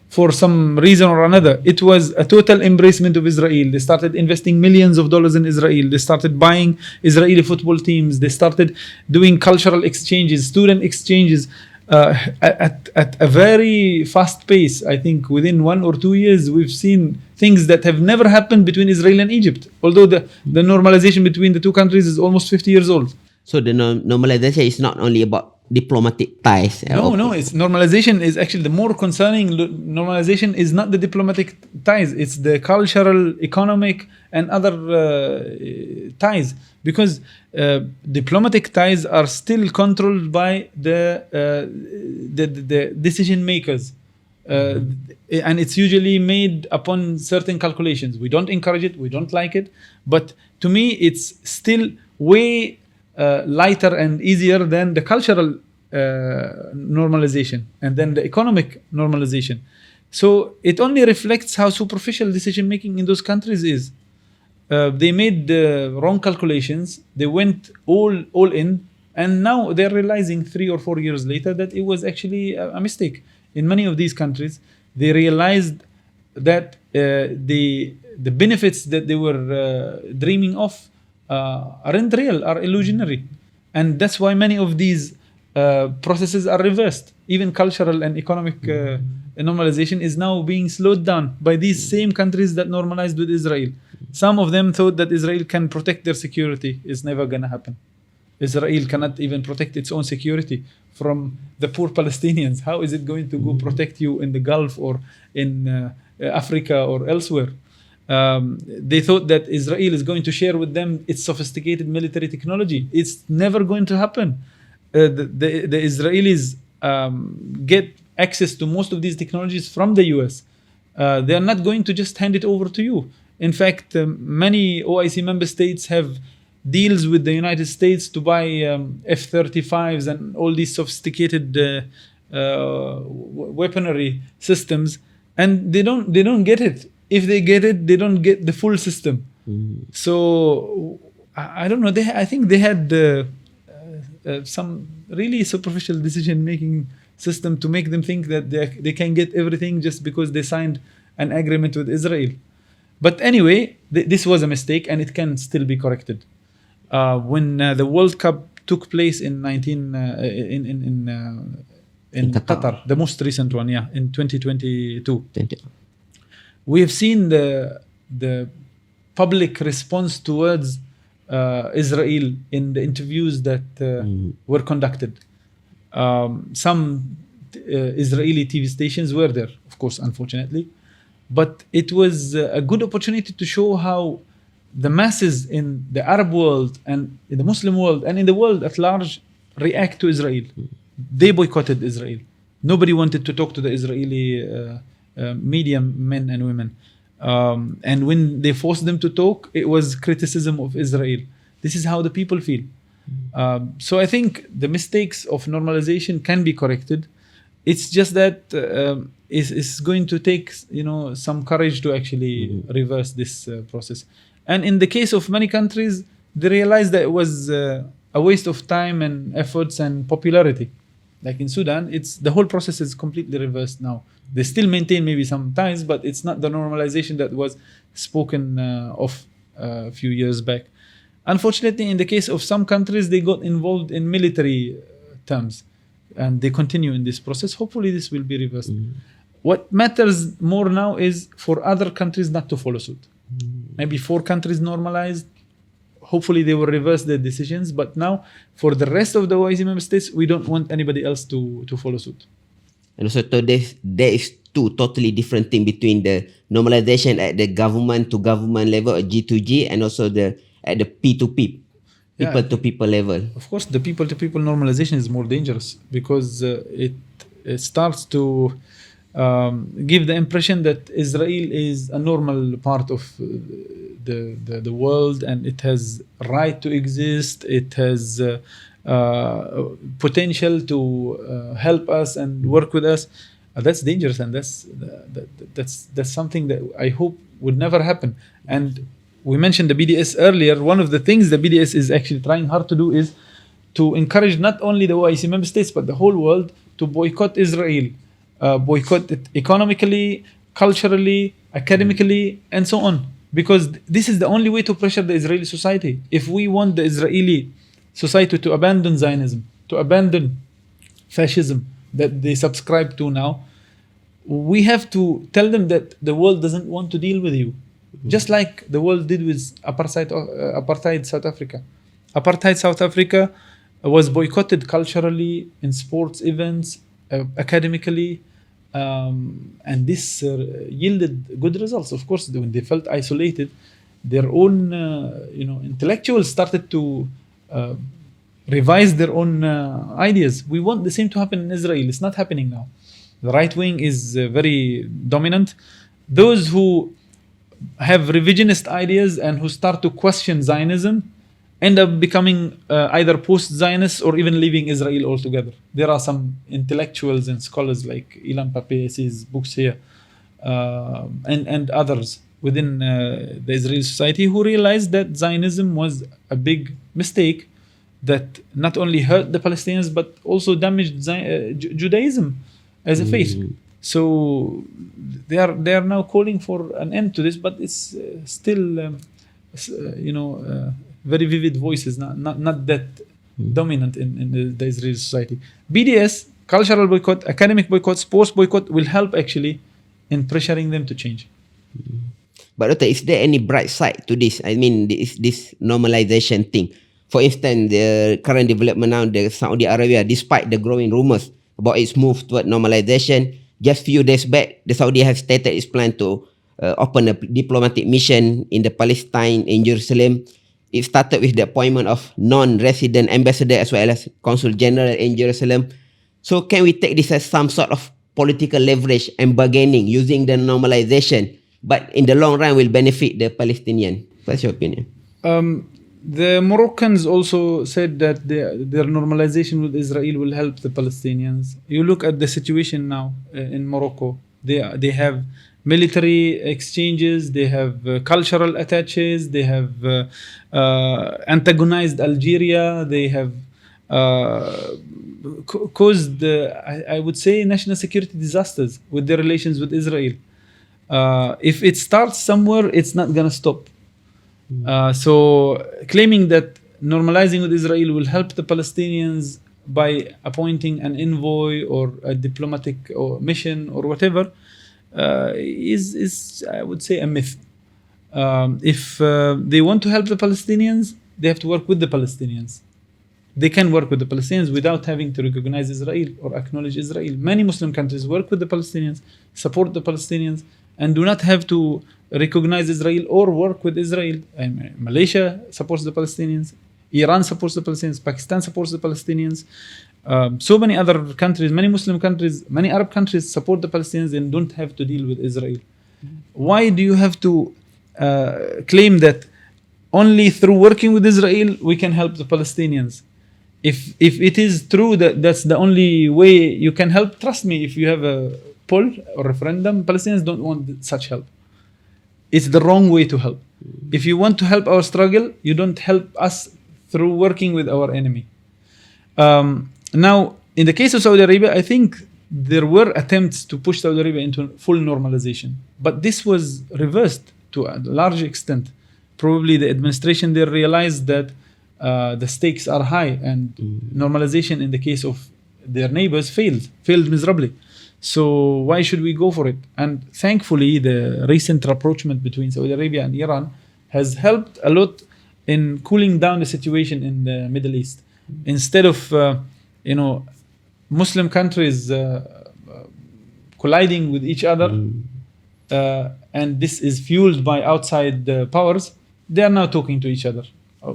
for some reason or another. It was a total embracement of Israel. They started investing millions of dollars in Israel. They started buying Israeli football teams. They started doing cultural exchanges, student exchanges at a very fast pace. I think within 1 or 2 years, we've seen things that have never happened between Israel and Egypt, although the normalization between the two countries is almost 50 years old. So the normalization is not only about diplomatic ties. No, it's normalization is actually the more concerning. Normalization is not the diplomatic ties, it's the cultural, economic, and other ties, because diplomatic ties are still controlled by the decision makers, and it's usually made upon certain calculations. We don't encourage it, we don't like it, but to me it's still way lighter and easier than the cultural normalization and then the economic normalization. So it only reflects how superficial decision making in those countries is. They made wrong calculations. They went all in, and now they're realizing 3 or 4 years later that it was actually a mistake. In many of these countries, they realized that the benefits that they were dreaming of aren't real, are illusionary, and that's why many of these processes are reversed. Even cultural and economic normalization is now being slowed down by these same countries that normalized with Israel. Some of them thought that Israel can protect their security. It's never gonna happen. Israel cannot even protect its own security from the poor Palestinians. How is it going to go protect you in the Gulf or in Africa or elsewhere? They thought that Israel is going to share with them its sophisticated military technology. It's never going to happen. The Israelis get access to most of these technologies from the US. They are not going to just hand it over to you. In fact, many OIC member states have deals with the United States to buy F-35s and all these sophisticated weaponry systems, and they don't get it. If they get it, they don't get the full system. So I don't know. I think they had some really superficial decision-making system to make them think that they can get everything just because they signed an agreement with Israel. But anyway, this was a mistake, and it can still be corrected. When the World Cup took place in Qatar, the most recent one, in 2022. We have seen the public response towards Israel in the interviews that were conducted. Some Israeli TV stations were there, of course, unfortunately, but it was a good opportunity to show how the masses in the Arab world and in the Muslim world and in the world at large react to Israel. They boycotted Israel. Nobody wanted to talk to the Israeli media men and women. And when they forced them to talk, it was criticism of Israel. This is how the people feel. So I think the mistakes of normalization can be corrected. It's just that it's going to take some courage to actually reverse this process. And in the case of many countries, they realized that it was a waste of time and efforts and popularity. Like in Sudan, the whole process is completely reversed now. They still maintain maybe some ties, but it's not the normalization that was spoken of a few years back. Unfortunately, in the case of some countries, they got involved in military terms, and they continue in this process. Hopefully, this will be reversed. What matters more now is for other countries not to follow suit. Maybe 4 countries normalized. Hopefully, they will reverse their decisions. But now, for the rest of the OIC member states, we don't want anybody else to follow suit. And also, there is 2 totally different things between the normalization at the government to government level, G2G, and also at the P2P, people to people level. Of course, the people to people normalization is more dangerous because it starts to give the impression that Israel is a normal part of the world, and it has right to exist. It has potential to help us and work with us. That's dangerous, and that's something that I hope would never happen. And we mentioned the BDS earlier. One of the things the BDS is actually trying hard to do is to encourage not only the OIC member states but the whole world to boycott Israel, boycott it economically, culturally, academically, and so on. Because this is the only way to pressure the Israeli society. If we want the Israeli society to abandon Zionism, to abandon fascism that they subscribe to now, we have to tell them that the world doesn't want to deal with you. Just like the world did with apartheid South Africa. Apartheid South Africa was boycotted culturally, in sports events, academically, and this yielded good results. Of course, when they felt isolated, their own intellectuals started to revise their own ideas. We want the same to happen in Israel. It's not happening now. The right wing is very dominant. Those who have revisionist ideas and who start to question Zionism end up becoming either post-Zionists or even leaving Israel altogether. There are some intellectuals and scholars like Ilan Pape's books here and others within the Israeli society who realized that Zionism was a big mistake that not only hurt the Palestinians but also damaged Judaism as a faith. So they are now calling for an end to this, but it's still very vivid voices, not that dominant in the Israeli society. BDS, cultural boycott, academic boycott, sports boycott will help actually in pressuring them to change. But Doctor, is there any bright side to this? I mean, this normalization thing. For instance, the current development now, the Saudi Arabia, despite the growing rumors about its move toward normalization, just few days back, the Saudi has stated its plan to open a diplomatic mission in the Palestine in Jerusalem. It started with the appointment of non-resident ambassador as well as consul general in Jerusalem. So can we take this as some sort of political leverage and bargaining using the normalization, but in the long run will benefit the Palestinian? What's your opinion? The Moroccans also said that their normalization with Israel will help the Palestinians. You look at the situation now in Morocco. They have military exchanges, they have cultural attaches, they have antagonized Algeria, they have caused, I would say, national security disasters with their relations with Israel. If it starts somewhere, it's not going to stop. So claiming that normalizing with Israel will help the Palestinians by appointing an envoy or a diplomatic or mission or whatever is I would say a myth. If they want to help the Palestinians, they have to work with the Palestinians. They can work with the Palestinians without having to recognize Israel or acknowledge Israel. Many Muslim countries work with the Palestinians, support the Palestinians, and do not have to recognize Israel or work with Israel. And Malaysia supports the Palestinians, Iran supports the Palestinians, Pakistan supports the Palestinians. So many other countries, many Muslim countries, many Arab countries support the Palestinians and don't have to deal with Israel. Why do you have to claim that only through working with Israel we can help the Palestinians? If it is true that that's the only way you can help, trust me, if you have a poll or referendum, Palestinians don't want such help. It's the wrong way to help. If you want to help our struggle, you don't help us through working with our enemy. Now, in the case of Saudi Arabia, I think there were attempts to push Saudi Arabia into full normalization, but this was reversed to a large extent. Probably the administration there realized that the stakes are high, and normalization in the case of their neighbors failed miserably. So why should we go for it? And thankfully, the recent rapprochement between Saudi Arabia and Iran has helped a lot in cooling down the situation in the Middle East. Instead of Muslim countries colliding with each other, and this is fueled by outside powers, they are now talking to each other.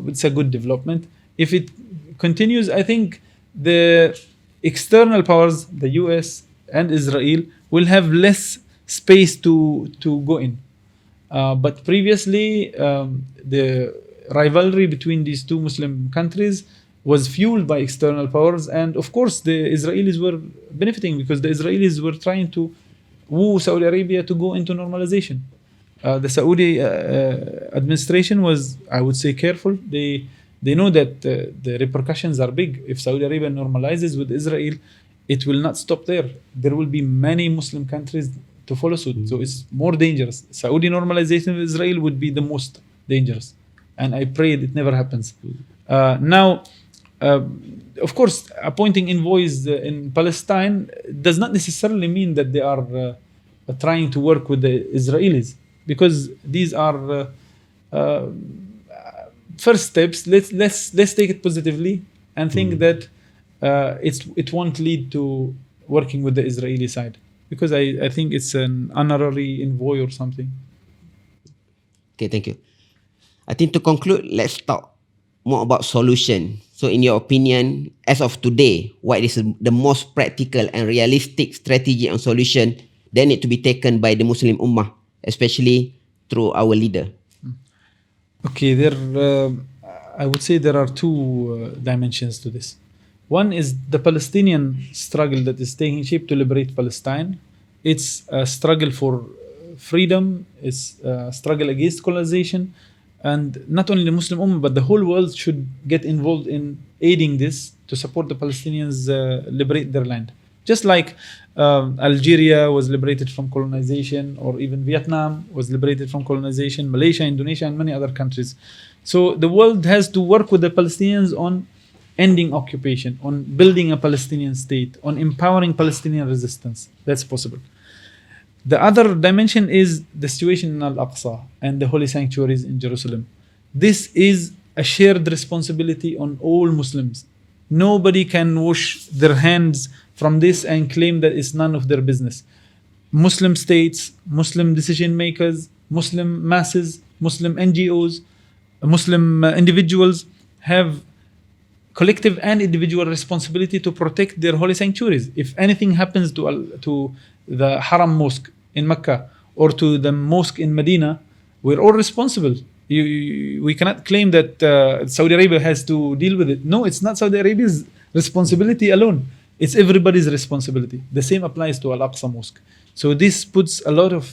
It's a good development. If it continues, I think the external powers, the US and Israel, will have less space to go in. But previously, the rivalry between these two Muslim countries was fueled by external powers, and of course the Israelis were benefiting because the Israelis were trying to woo Saudi Arabia to go into normalization. The Saudi administration was, I would say, careful. They know that the repercussions are big. If Saudi Arabia normalizes with Israel, it will not stop there. There will be many Muslim countries to follow suit. So it's more dangerous. Saudi normalization with Israel would be the most dangerous, and I pray it never happens. Now, of course, appointing envoys in Palestine does not necessarily mean that they are trying to work with the Israelis, because these are first steps. Let's take it positively and think that it won't lead to working with the Israeli side, because I think it's an honorary envoy or something. Okay, thank you. I think to conclude, let's talk more about solution. So in your opinion, as of today, what is the most practical and realistic strategy and solution that need to be taken by the Muslim Ummah, especially through our leader? Okay, I would say there are two dimensions to this. One is the Palestinian struggle that is taking shape to liberate Palestine. It's a struggle for freedom, it's a struggle against colonization, and not only the Muslim Ummah, but the whole world should get involved in aiding this to support the Palestinians liberate their land. Just like Algeria was liberated from colonization, or even Vietnam was liberated from colonization, Malaysia, Indonesia, and many other countries. So the world has to work with the Palestinians on ending occupation, on building a Palestinian state, on empowering Palestinian resistance. That's possible. The other dimension is the situation in Al-Aqsa and the holy sanctuaries in Jerusalem. This is a shared responsibility on all Muslims. Nobody can wash their hands from this and claim that it's none of their business. Muslim states, Muslim decision makers, Muslim masses, Muslim NGOs, Muslim individuals have collective and individual responsibility to protect their holy sanctuaries. If anything happens to the Haram Mosque in Mecca or to the mosque in Medina, we're all responsible. We cannot claim that Saudi Arabia has to deal with it. No, it's not Saudi Arabia's responsibility alone. It's everybody's responsibility. The same applies to Al-Aqsa Mosque. So this puts a lot of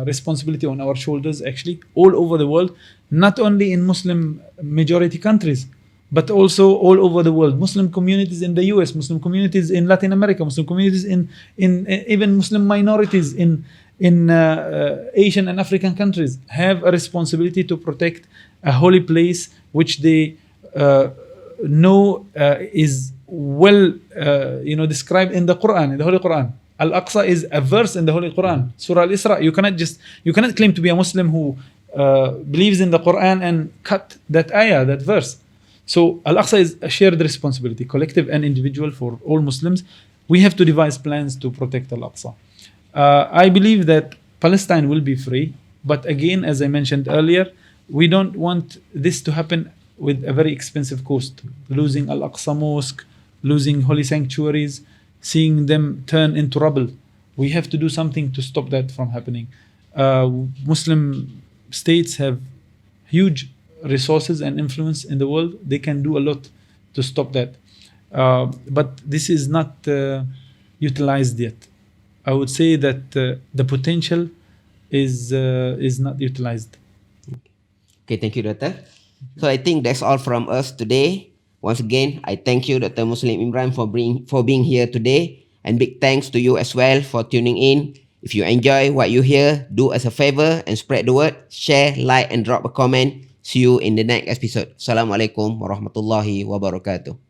responsibility on our shoulders, actually, all over the world, not only in Muslim majority countries, but also all over the world. Muslim communities in the US, Muslim communities in Latin America, Muslim communities in even Muslim minorities in Asian and African countries have a responsibility to protect a holy place which they know is well described in the Quran, in the Holy Quran. Al-Aqsa is a verse in the Holy Quran, Surah Al-Isra. You cannot claim to be a Muslim who believes in the Quran and cut that ayah, that verse. So Al-Aqsa is a shared responsibility, collective and individual, for all Muslims. We have to devise plans to protect Al-Aqsa. I believe that Palestine will be free. But again, as I mentioned earlier, we don't want this to happen with a very expensive cost, losing Al-Aqsa Mosque, losing holy sanctuaries, seeing them turn into rubble. We have to do something to stop that from happening. Muslim states have huge resources and influence in the world. They can do a lot to stop that. But this is not utilized yet. I would say that the potential is not utilized. Okay, thank you, Doctor. So I think that's all from us today. Once again, I thank you, Dr. Muslim Imran, for being here today. And big thanks to you as well for tuning in. If you enjoy what you hear, do us a favor and spread the word. Share, like, and drop a comment. See you in the next episode. Assalamualaikum warahmatullahi wabarakatuh.